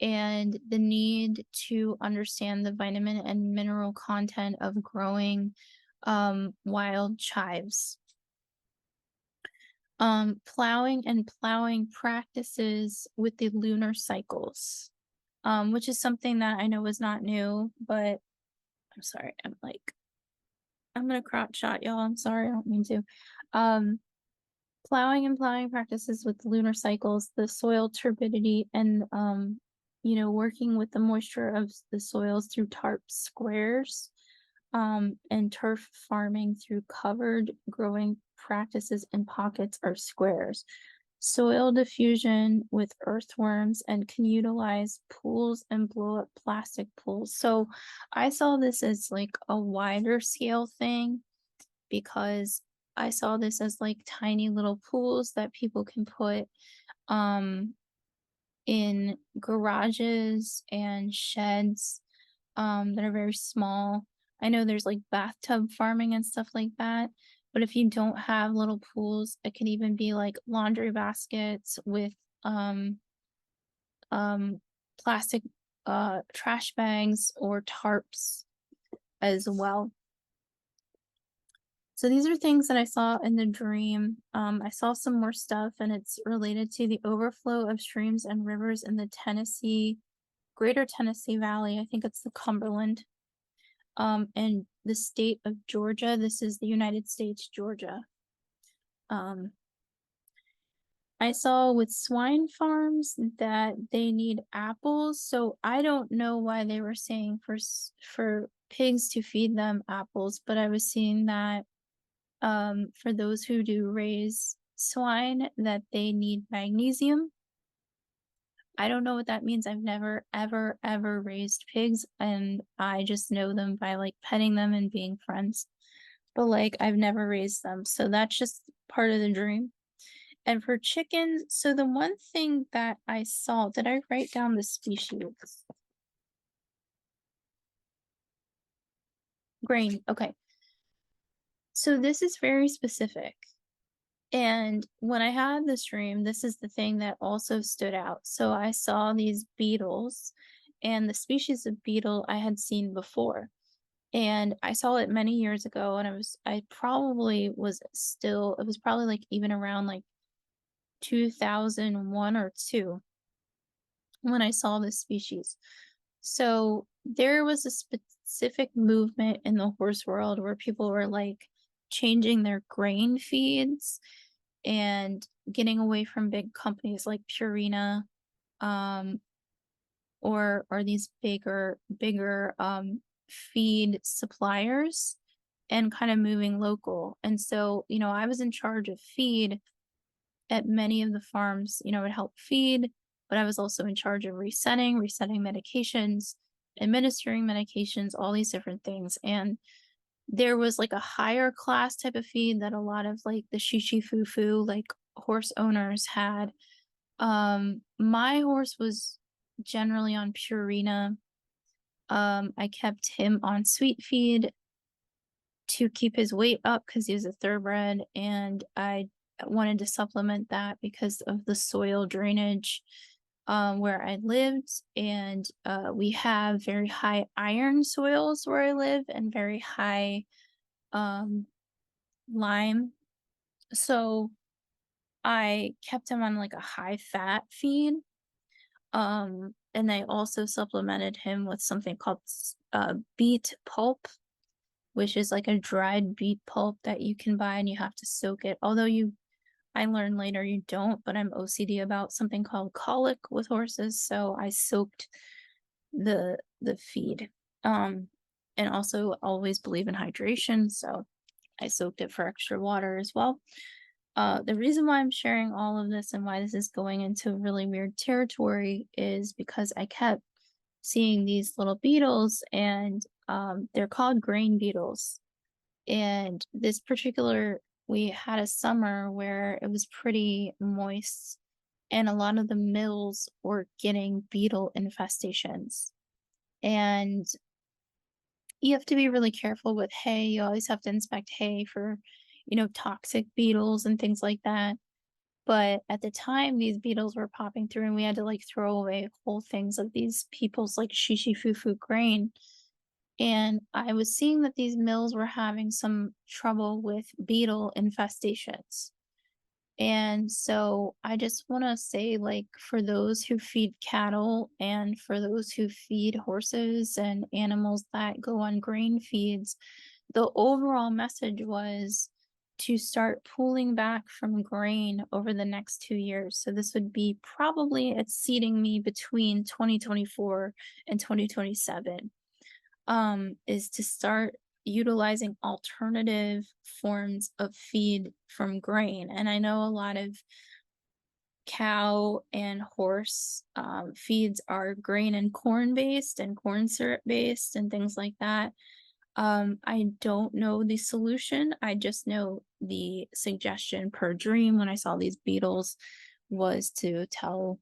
and the need to understand the vitamin and mineral content of growing wild chives. Plowing practices with the lunar cycles, which is something that I know is not new, but I'm sorry, I'm gonna crotch shot y'all. I'm sorry, I don't mean to. Um, plowing practices with lunar cycles, the soil turbidity, and working with the moisture of the soils through tarp squares, and turf farming through covered growing practices in pockets or squares. Soil diffusion with earthworms, and can utilize pools and blow up plastic pools. So I saw this as like a wider scale thing, because I saw this as like tiny little pools that people can put um in garages and sheds that are very small. I know there's like bathtub farming and stuff like that, but if you don't have little pools, it can even be like laundry baskets with um um plastic trash bags or tarps as well. So these are things that I saw in the dream. I saw some more stuff, and it's related to the overflow of streams and rivers in the Greater Tennessee Valley. I think it's the Cumberland, and the state of Georgia. This is the United States, Georgia. Um, I saw with swine farms that they need apples, so I don't know why they were saying for pigs to feed them apples, but I was seeing that for those who do raise swine, that they need magnesium. I don't know what that means. I've never, ever, ever raised pigs, and I just know them by like petting them and being friends. But like, I've never raised them. So that's just part of the dream. And for chickens, so the one thing that I saw, did I write down the species? Grain. Okay. So this is very specific. And when I had this dream, this is the thing that also stood out. So I saw these beetles, and the species of beetle I had seen before. And I saw it many years ago, and I probably was still, it was probably like even around like 2001 or 2 when I saw this species. So there was a specific movement in the horse world where people were like changing their grain feeds and getting away from big companies like Purina, um, or these bigger feed suppliers, and kind of moving local. And so, I was in charge of feed at many of the farms, would help feed, but I was also in charge of resetting medications, administering medications, all these different things. And there was like a higher class type of feed that a lot of like the shishi fufu like horse owners had. My horse was generally on Purina. I kept him on sweet feed to keep his weight up because he was a thoroughbred, and I wanted to supplement that because of the soil drainage where I lived. And we have very high iron soils where I live, and very high lime. So I kept him on like a high fat feed. And I also supplemented him with something called beet pulp, which is like a dried beet pulp that you can buy, and you have to soak it. Although I learned later you don't, but I'm OCD about something called colic with horses, so I soaked the feed. Um, and also always believe in hydration, so I soaked it for extra water as well. The reason why I'm sharing all of this and why this is going into really weird territory is because I kept seeing these little beetles, and they're called grain beetles. And this particular, we had a summer where it was pretty moist, and a lot of the mills were getting beetle infestations. And you have to be really careful with hay. You always have to inspect hay for, toxic beetles and things like that. But at the time, these beetles were popping through, and we had to like throw away whole things of these people's like shishi fufu grain. And I was seeing that these mills were having some trouble with beetle infestations. And so I just want to say, like, for those who feed cattle and for those who feed horses and animals that go on grain feeds, the overall message was to start pulling back from grain over the next 2 years. So this would be probably it's seeding me between 2024 and 2027, is to start utilizing alternative forms of feed from grain. And I know a lot of cow and horse feeds are grain and corn based and corn syrup based and things like that. I don't know the solution. I just know the suggestion per dream when I saw these beetles was to tell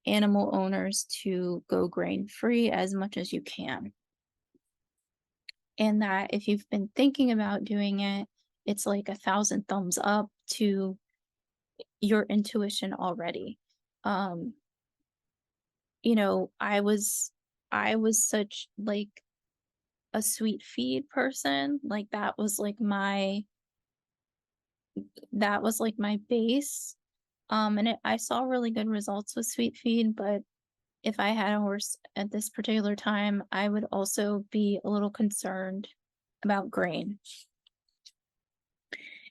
animal owners to go grain free as much as you can. And that if you've been thinking about doing it, it's like 1,000 thumbs up to your intuition already. Um, I was such like a sweet feed person. Like that was like my base. And I saw really good results with sweet feed, but if I had a horse at this particular time, I would also be a little concerned about grain.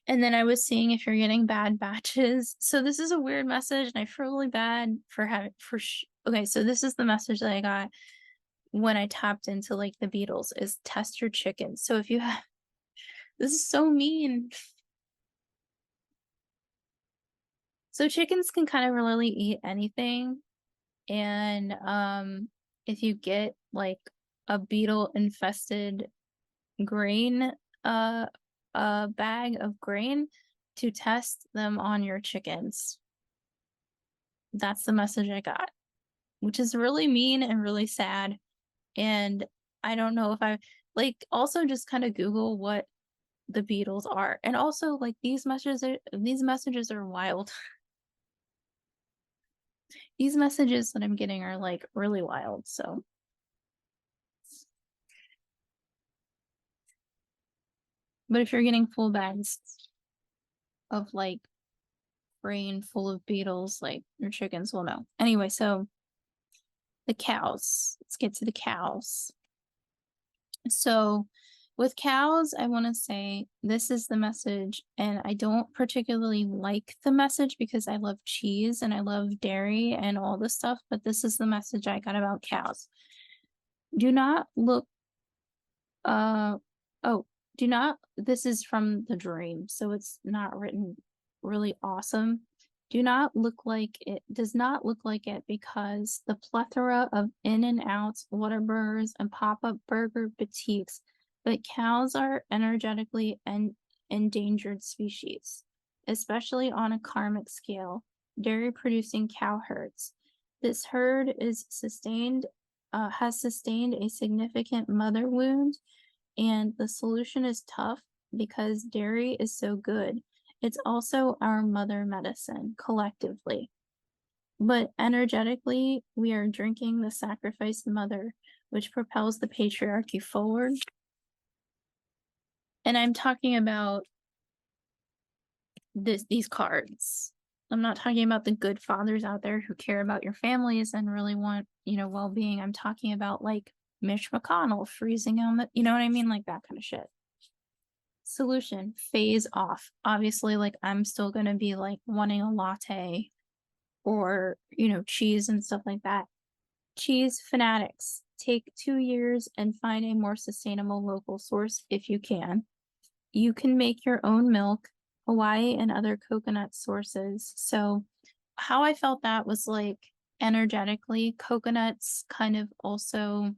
And then I was seeing if you're getting bad batches. So this is a weird message, and I feel really bad for having okay, so this is the message that I got when I tapped into like the beetles is test your chickens. So if you have this is so mean. So chickens can kind of really eat anything. And if you get like a beetle infested grain, a bag of grain, to test them on your chickens. That's the message I got, which is really mean and really sad. And I don't know if I like also just kind of Google what the beetles are. And also like these messages are wild. These messages that I'm getting are like really wild. So but if you're getting full bags of like grain full of beetles, like your chickens will know. Anyway, so the cows. Let's get to the cows. So with cows, I want to say this is the message, and I don't particularly like the message because I love cheese and I love dairy and all this stuff, but this is the message I got about cows. Do not look, oh, do not, this is from the dream, so it's not written really awesome. Do not look like it, does not look like it because the plethora of in and outs, Whataburgers, and pop-up burger boutiques, but cows are energetically endangered species, especially on a karmic scale, dairy producing cow herds. This herd is has sustained a significant mother wound, and the solution is tough because dairy is so good. It's also our mother medicine collectively. But energetically, we are drinking the sacrificed mother, which propels the patriarchy forward. And I'm talking about these cards. I'm not talking about the good fathers out there who care about your families and really want, well-being. I'm talking about like Mitch McConnell freezing on the, you know what I mean? Like that kind of shit. Solution, phase off. Obviously, like I'm still gonna be like wanting a latte or, cheese and stuff like that. Cheese fanatics, take 2 years and find a more sustainable local source if you can. You can make your own milk, Hawaii and other coconut sources. So, how I felt that was like energetically, coconuts kind of also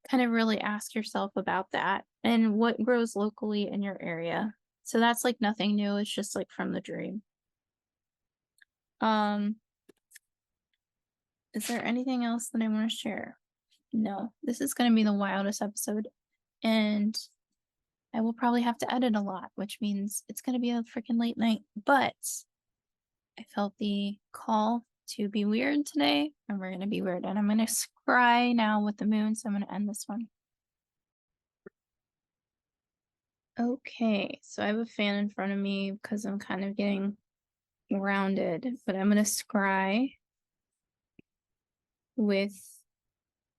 kind of really ask yourself about that and what grows locally in your area. So that's like nothing new. It's just like from the dream. Um, is there anything else that I want to share? No, this is going to be the wildest episode, and I will probably have to edit a lot, which means it's going to be a freaking late night. But I felt the call to be weird today, and we're going to be weird. And I'm going to scry now with the moon, so I'm going to end this one. Okay, so I have a fan in front of me because I'm kind of getting rounded, but I'm going to scry with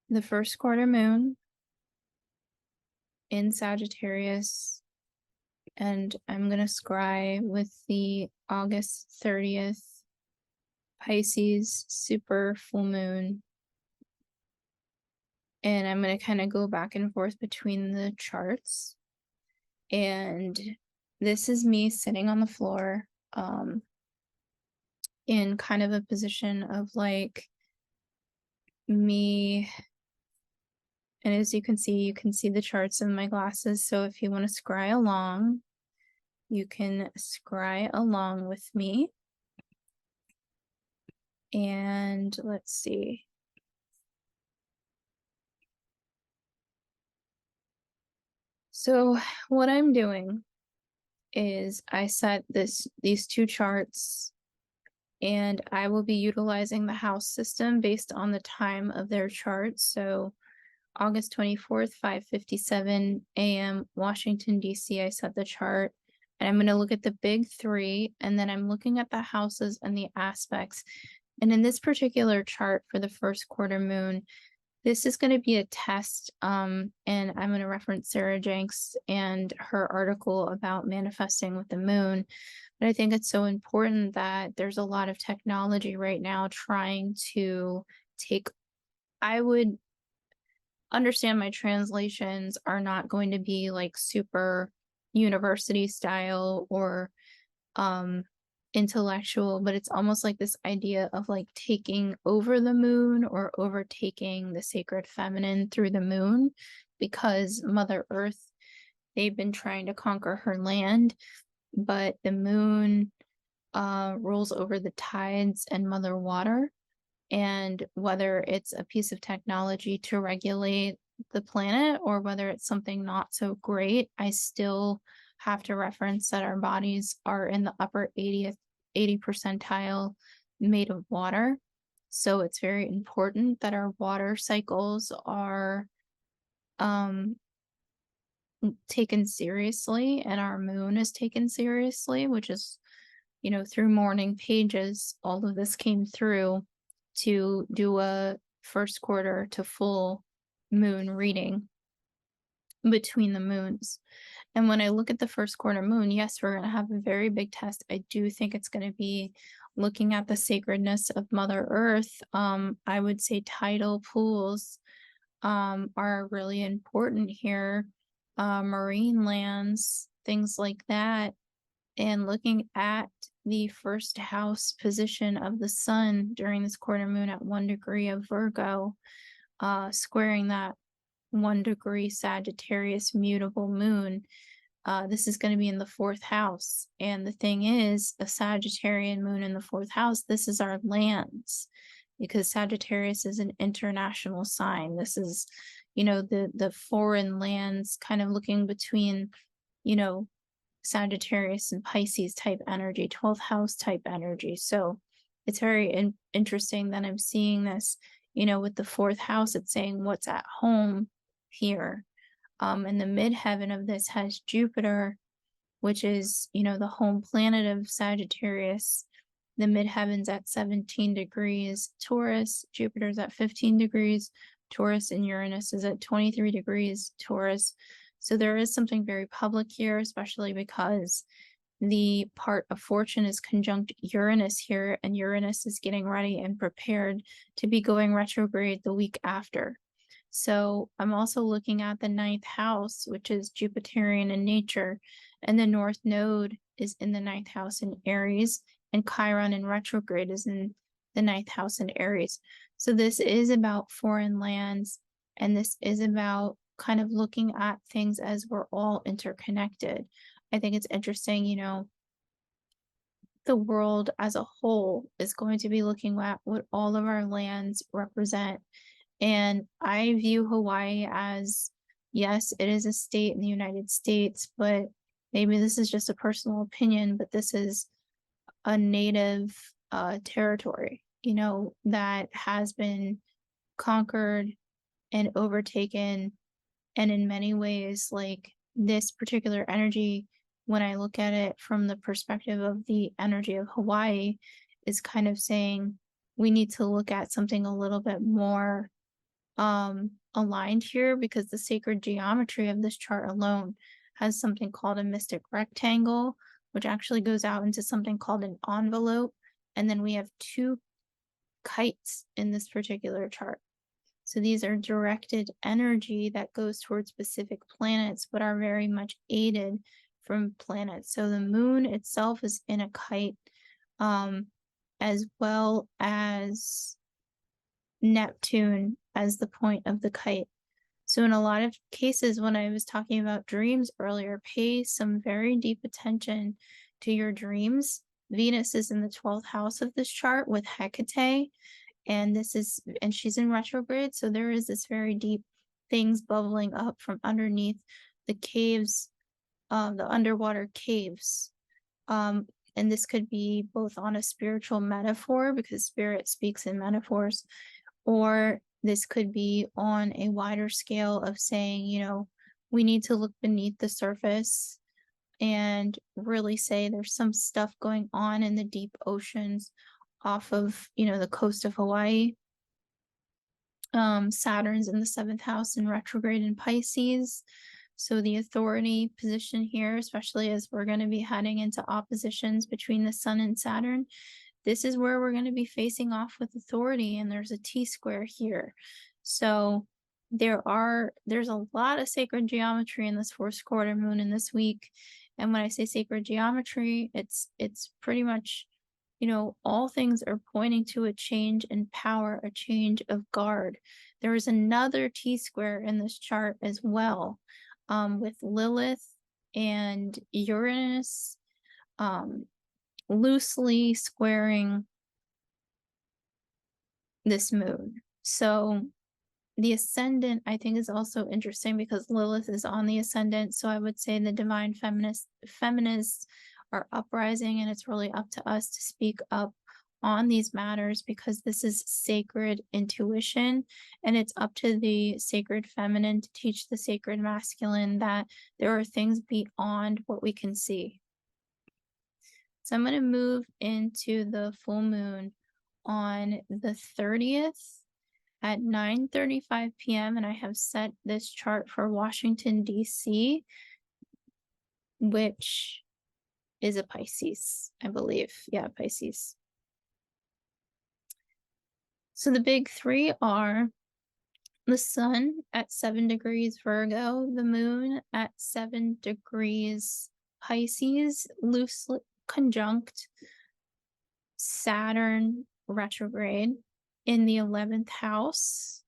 the first quarter moon in Sagittarius, and I'm going to scry with the August 30th Pisces super full moon. And I'm going to kind of go back and forth between the charts. And this is me sitting on the floor in kind of a position of like me. And as you can see the charts in my glasses. So if you want to scry along, you can scry along with me. And let's see. So what I'm doing is I set these two charts, and I will be utilizing the house system based on the time of their charts. So August 24th, 5:57 a.m. Washington, D.C. I set the chart, and I'm going to look at the big three, and then I'm looking at the houses and the aspects. And in this particular chart for the first quarter moon, this is going to be a test, and I'm going to reference Sarah Jenks and her article about manifesting with the moon. But I think it's so important that there's a lot of technology right now trying to I would understand my translations are not going to be like super university style or intellectual, but it's almost like this idea of like taking over the moon or overtaking the sacred feminine through the moon, because Mother Earth, they've been trying to conquer her land, but the moon rules over the tides and Mother Water. And whether it's a piece of technology to regulate the planet or whether it's something not so great, I still have to reference that our bodies are in the upper 80 percentile made of water. So it's very important that our water cycles are taken seriously, and our moon is taken seriously, which is, through morning pages, all of this came through to do a first quarter to full moon reading between the moons. And when I look at the first quarter moon, yes, we're going to have a very big test. I do think it's going to be looking at the sacredness of Mother Earth. I would say tidal pools are really important here. Marine lands, things like that. And looking at the first house position of the sun during this quarter moon at 1 degree of Virgo, squaring that 1 degree Sagittarius mutable moon. This is going to be in the 4th house. And the thing is, a Sagittarian moon in the 4th house, this is our lands, because Sagittarius is an international sign. This is, the foreign lands, kind of looking between, Sagittarius and Pisces type energy, 12th house type energy. So it's very interesting that I'm seeing this, with the 4th house, it's saying what's at home here. And the midheaven of this has Jupiter, which is, the home planet of Sagittarius. The midheaven's at 17 degrees Taurus, Jupiter's at 15 degrees Taurus, and Uranus is at 23 degrees Taurus. So there is something very public here, especially because the part of fortune is conjunct Uranus here, and Uranus is getting ready and prepared to be going retrograde the week after. So I'm also looking at the 9th house, which is Jupiterian in nature, and the North Node is in the 9th house in Aries, and Chiron in retrograde is in the 9th house in Aries. So this is about foreign lands, and this is about kind of looking at things as we're all interconnected. I think it's interesting, you know, the world as a whole is going to be looking at what all of our lands represent. And I view Hawaii as, yes, it is a state in the United States, but maybe this is just a personal opinion, but this is a native territory, you know, that has been conquered and overtaken. And in many ways, like this particular energy, when I look at it from the perspective of the energy of Hawaii, is kind of saying we need to look at something a little bit more aligned here, because the sacred geometry of this chart alone has something called a mystic rectangle, which actually goes out into something called an envelope. And then we have 2 kites in this particular chart. So these are directed energy that goes towards specific planets, but are very much aided from planets. So the moon itself is in a kite, as well as Neptune as the point of the kite. So in a lot of cases, when I was talking about dreams earlier, pay some very deep attention to your dreams. Venus is in the 12th house of this chart with Hecate, and she's in retrograde. So there is this very deep things bubbling up from underneath the caves, the underwater caves. And this could be both on a spiritual metaphor, because spirit speaks in metaphors, or this could be on a wider scale of saying, you know, we need to look beneath the surface and really say there's some stuff going on in the deep oceans off of, you know, the coast of Hawaii. Saturn's in the 7th house in retrograde in Pisces. So the authority position here, especially as we're going to be heading into oppositions between the Sun and Saturn, this is where we're going to be facing off with authority, and there's a T-square here. So there's a lot of sacred geometry in this 4th quarter moon in this week. And when I say sacred geometry, it's pretty much, you know, all things are pointing to a change in power, a change of guard. There is another T-square in this chart as well, with Lilith and Uranus, loosely squaring this moon. So the ascendant, I think, is also interesting because Lilith is on the ascendant. So I would say the divine feminists are uprising, and it's really up to us to speak up on these matters, because this is sacred intuition, and it's up to the sacred feminine to teach the sacred masculine that there are things beyond what we can see. So I'm going to move into the full moon on the 30th at 9:35 p.m. and I have set this chart for Washington, D.C., which is a Pisces, I believe. Yeah, Pisces. So the big 3 are the sun at 7 degrees Virgo, the moon at 7 degrees Pisces, loosely conjunct Saturn retrograde in the 11th house,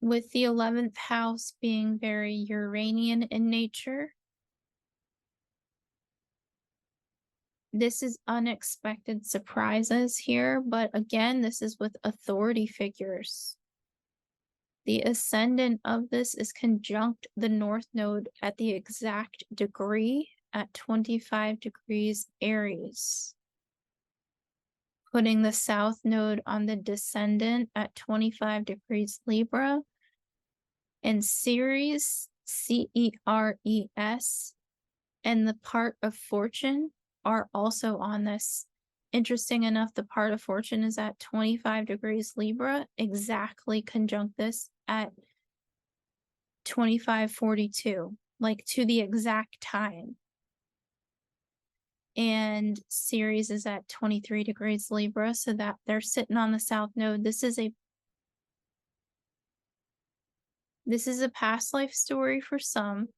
with the 11th house being very Uranian in nature. This is unexpected surprises here, but again, this is with authority figures. The ascendant of this is conjunct the North Node at the exact degree at 25 degrees Aries, putting the South Node on the descendant at 25 degrees Libra, and Ceres, Ceres, and the part of fortune are also on this interesting enough, the part of fortune is at 25 degrees Libra, exactly conjunct this at 25:42, like to the exact time. And Ceres is at 23 degrees Libra, so that they're sitting on the south node. This is a past life story for some.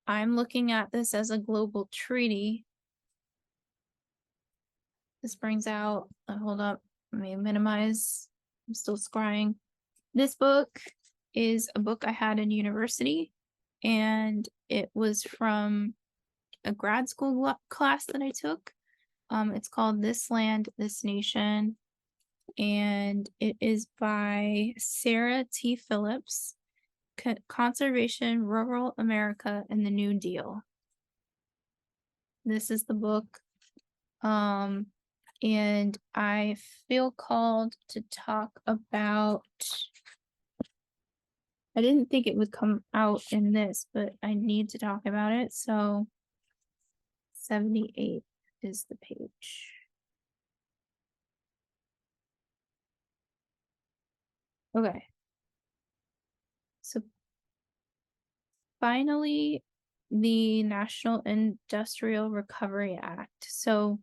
I'm looking at this as a global treaty. This brings out, hold up, let me minimize. I'm still scrying. This book is a book I had in university, and it was from a grad school class that I took. It's called This Land, This Nation, and it is by Sarah T. Phillips, Conservation, Rural America, and the New Deal. This is the book. And I feel called to talk about, I didn't think it would come out in this, but I need to talk about it. So 78 is the page. Okay. So finally, the National Industrial Recovery Act. So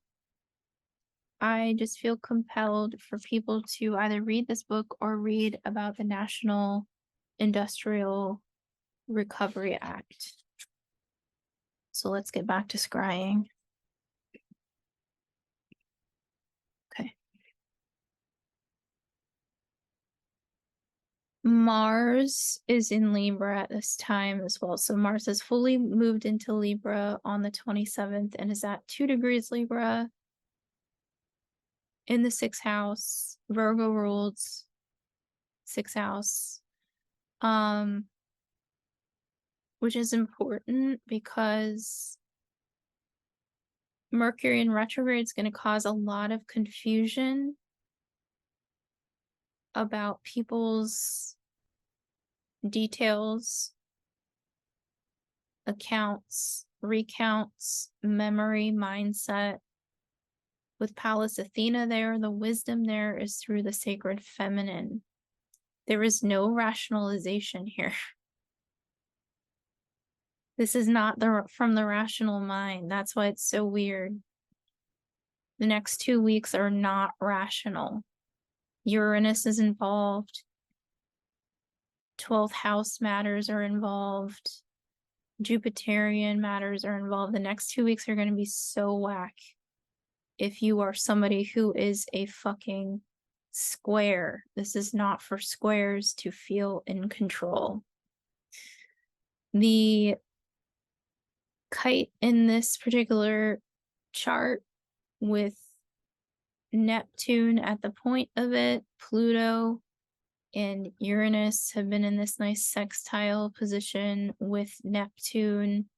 I just feel compelled for people to either read this book or read about the National Industrial Recovery Act. So let's get back to scrying. Okay. Mars is in Libra at this time as well. So Mars has fully moved into Libra on the 27th and is at 2 degrees Libra in the 6th house. Virgo rules 6th house. Which is important because Mercury in retrograde is going to cause a lot of confusion about people's details, accounts, recounts, memory, mindset. With Pallas Athena there, the wisdom there is through the sacred feminine. There is no rationalization here. This is not from the rational mind. That's why it's so weird. The next 2 weeks are not rational. Uranus is involved. 12th house matters are involved. Jupiterian matters are involved. The next 2 weeks are going to be so whack if you are somebody who is a fucking square. This is not for squares to feel in control. The kite in this particular chart with Neptune at the point of it, Pluto and Uranus have been in this nice sextile position with Neptune.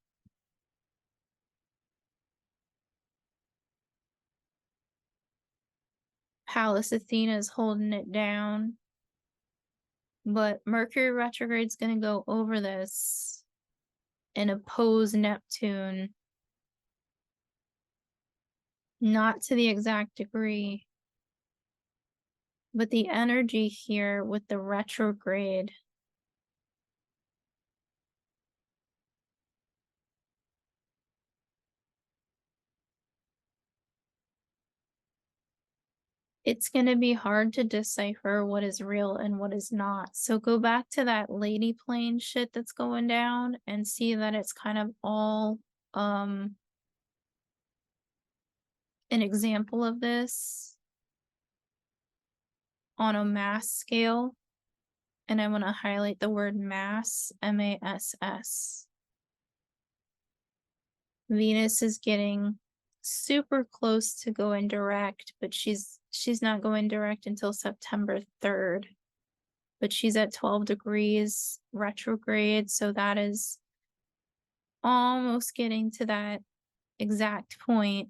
Pallas Athena is holding it down. But Mercury retrograde is going to go over this and oppose Neptune. Not to the exact degree, but the energy here with the retrograde. It's going to be hard to decipher what is real and what is not. So go back to that lady plane shit that's going down and see that it's kind of all an example of this on a mass scale. And I want to highlight the word mass, M-A-S-S. Venus is getting super close to going direct, but she's not going direct until September 3rd. But she's at 12 degrees retrograde, so that is almost getting to that exact point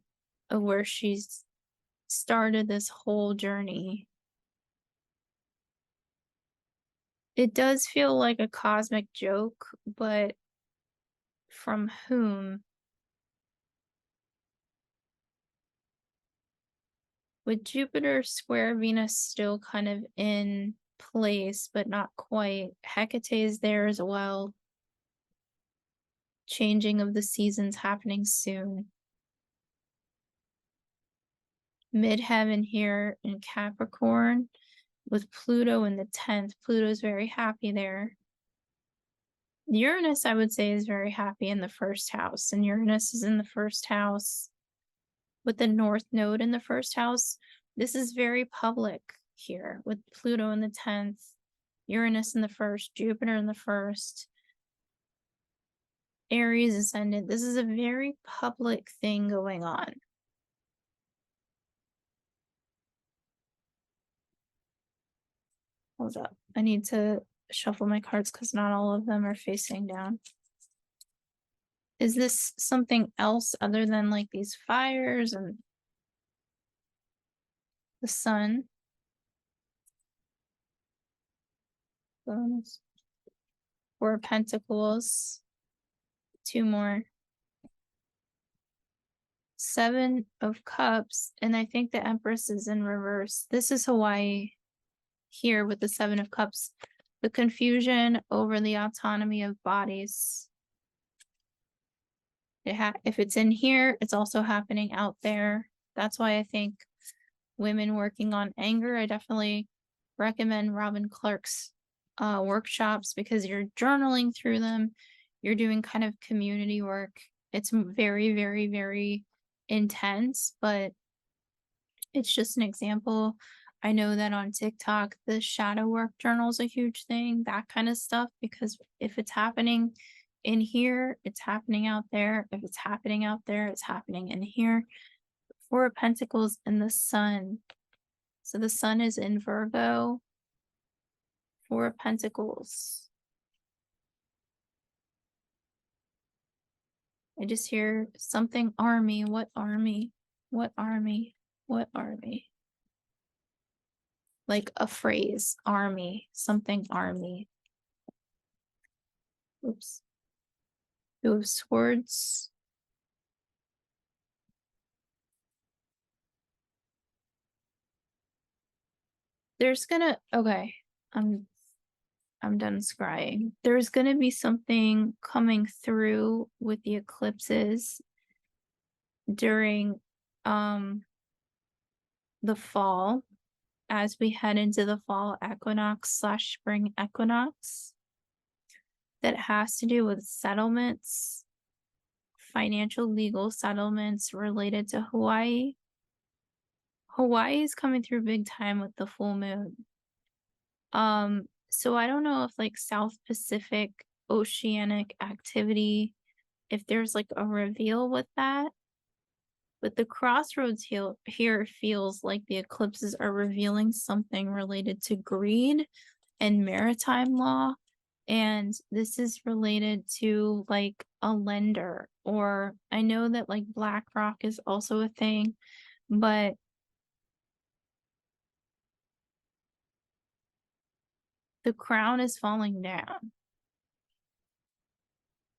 of where she's started this whole journey. It does feel like a cosmic joke, but from whom? with Jupiter square Venus still kind of in place, but not quite. Hecate is there as well. Changing of the seasons happening soon. Midheaven here in Capricorn with Pluto in the 10th. Pluto's very happy there. Uranus, I would say, is very happy in the first house, and Uranus is in the first house with the North Node in the first house. This is very public here with Pluto in the 10th, Uranus in the first, Jupiter in the first, Aries ascendant. This is a very public thing going on. Hold up. I need to shuffle my cards because not all of them are facing down. Is this something else other than like these fires and the sun? Bonus. Four of Pentacles. Two more. Seven of Cups. And I think the Empress is in reverse. This is Hawaii here with the Seven of Cups. The confusion over the autonomy of bodies. If it's in here, it's also happening out there. That's why I think women working on anger, I definitely recommend Robin Clark's workshops because you're journaling through them. You're doing kind of community work. It's very, very, very intense, but it's just an example. I know that on TikTok, the shadow work journal is a huge thing, that kind of stuff, because if it's happening in here, it's happening out there. If it's happening out there, it's happening in here. Four of Pentacles and the Sun. So the Sun is in Virgo. Four of Pentacles. I just hear something army. What army? What army? What army? Like a phrase. Army. Something army. Oops. Two of Swords. There's gonna, okay, I'm done scrying. There's gonna be something coming through with the eclipses during the fall as we head into the fall equinox / spring equinox that has to do with settlements, financial legal settlements related to Hawaii. Hawaii is coming through big time with the full moon. So I don't know if like South Pacific oceanic activity, if there's like a reveal with that. But the crossroads here feels like the eclipses are revealing something related to greed and maritime law. And this is related to like a lender, or I know that like BlackRock is also a thing, but the crown is falling down.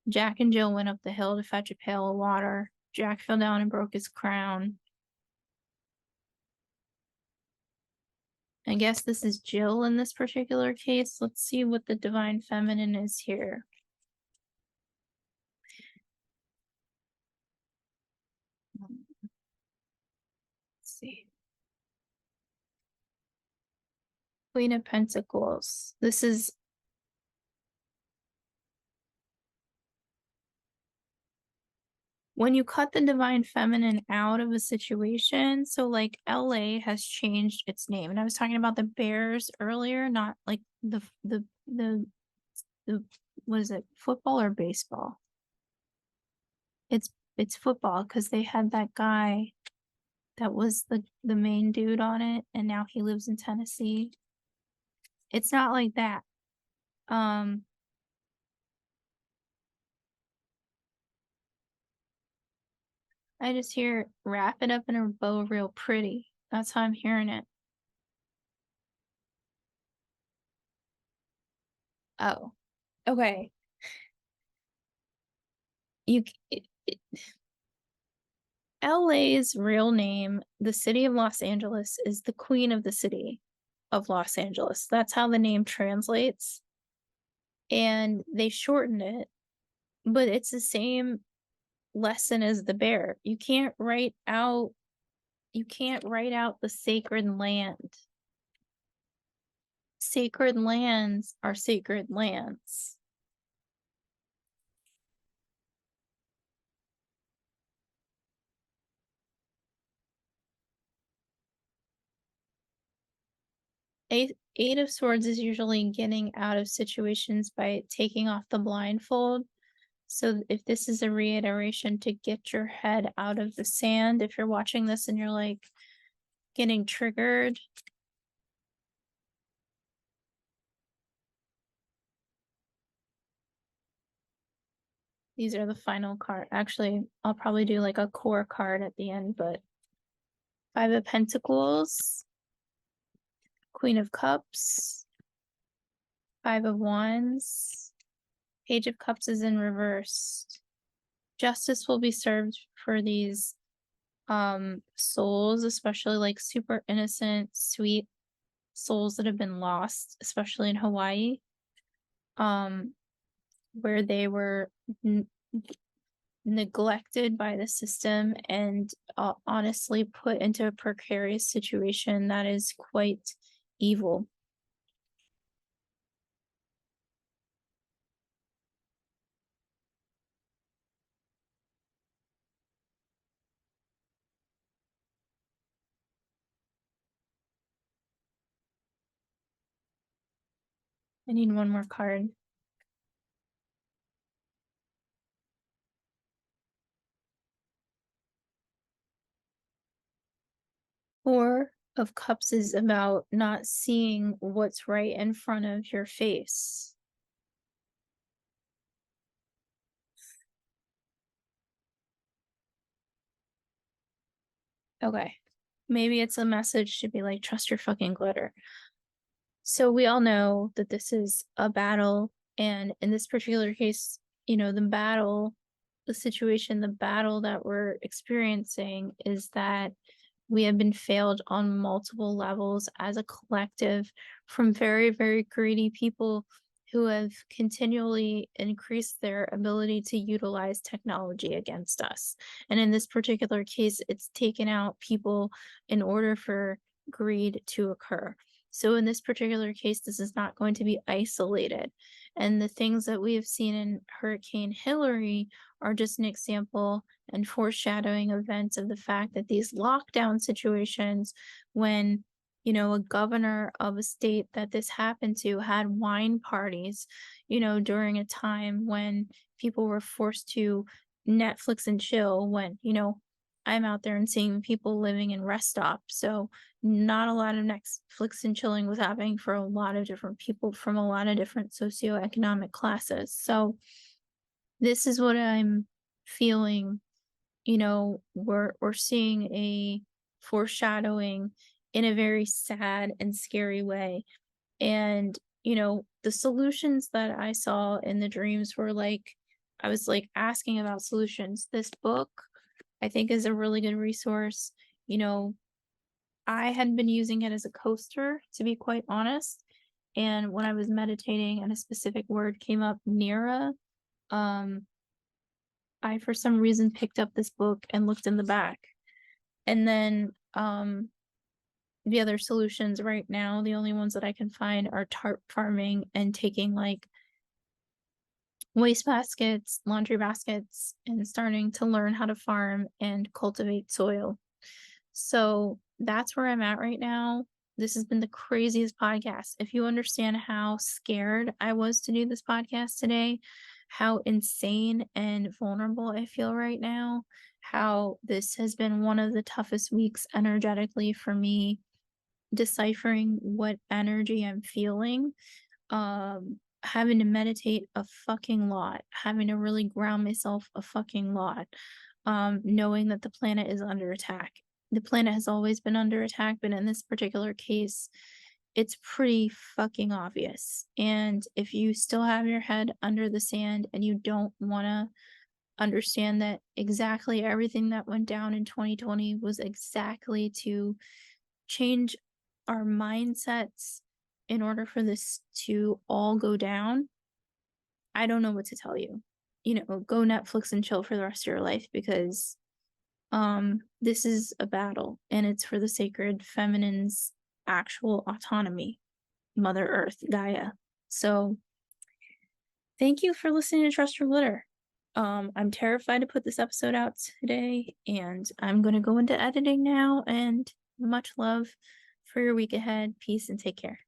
Jack and Jill went up the hill to fetch a pail of water. Jack fell down and broke his crown. I guess this is Jill in this particular case. Let's see what the Divine Feminine is here. Let's see. Queen of Pentacles. This is when you cut the Divine Feminine out of a situation. So like LA has changed its name, and I was talking about the Bears earlier, not like the what is it, football or baseball? It's football, because they had that guy that was the main dude on it, and now he lives in Tennessee. It's not like that. I just hear wrap it up in a bow real pretty. That's how I'm hearing it. Oh, okay. You LA's real name, the city of Los Angeles, is the Queen of the City of Los Angeles. That's how the name translates. And they shortened it, but it's the same lesson as the bear. You can't write out the sacred land. Sacred lands are sacred lands. Eight of Swords is usually getting out of situations by taking off the blindfold. So if this is a reiteration to get your head out of the sand, if you're watching this and you're like getting triggered, these are the final card. Actually, I'll probably do like a core card at the end, but Five of Pentacles, Queen of Cups, Five of Wands, Page of Cups is in reverse. Justice will be served for these souls, especially like super innocent, sweet souls that have been lost, especially in Hawaii, where they were neglected by the system and honestly put into a precarious situation that is quite evil. I need one more card. Four of Cups is about not seeing what's right in front of your face. Okay. Maybe it's a message to be like, trust your fucking glitter. So we all know that this is a battle. And in this particular case, the situation, the battle that we're experiencing is that we have been failed on multiple levels as a collective from very, very greedy people who have continually increased their ability to utilize technology against us. And in this particular case, it's taken out people in order for greed to occur. So in this particular case, this is not going to be isolated. And the things that we have seen in Hurricane Hillary are just an example and foreshadowing events of the fact that these lockdown situations, when a governor of a state that this happened to had wine parties, during a time when people were forced to Netflix and chill, when I'm out there and seeing people living in rest stops. So not a lot of Netflix and chilling was happening for a lot of different people from a lot of different socioeconomic classes. So this is what I'm feeling. We're seeing a foreshadowing in a very sad and scary way. And, the solutions that I saw in the dreams were like, I was like asking about solutions. This book, I think, is a really good resource. I had been using it as a coaster, to be quite honest. And when I was meditating and a specific word came up, Nira, I, for some reason, picked up this book and looked in the back. And then the other solutions right now, the only ones that I can find are tarp farming and taking like waste baskets, laundry baskets, and starting to learn how to farm and cultivate soil. So that's where I'm at right now. This has been the craziest podcast. If you understand how scared I was to do this podcast today, how insane and vulnerable I feel right now, how this has been one of the toughest weeks energetically for me, deciphering what energy I'm feeling, having to meditate a fucking lot, having to really ground myself a fucking lot, knowing that the planet is under attack. The planet has always been under attack, but in this particular case, it's pretty fucking obvious. And if you still have your head under the sand and you don't want to understand that exactly everything that went down in 2020 was exactly to change our mindsets in order for this to all go down. I don't know what to tell you. You know, go Netflix and chill for the rest of your life because this is a battle and it's for the sacred feminine's actual autonomy, Mother Earth, Gaia. So thank you for listening to Trust Your Glitter. I'm terrified to put this episode out today, and I'm going to go into editing now. And much love for your week ahead. Peace and take care.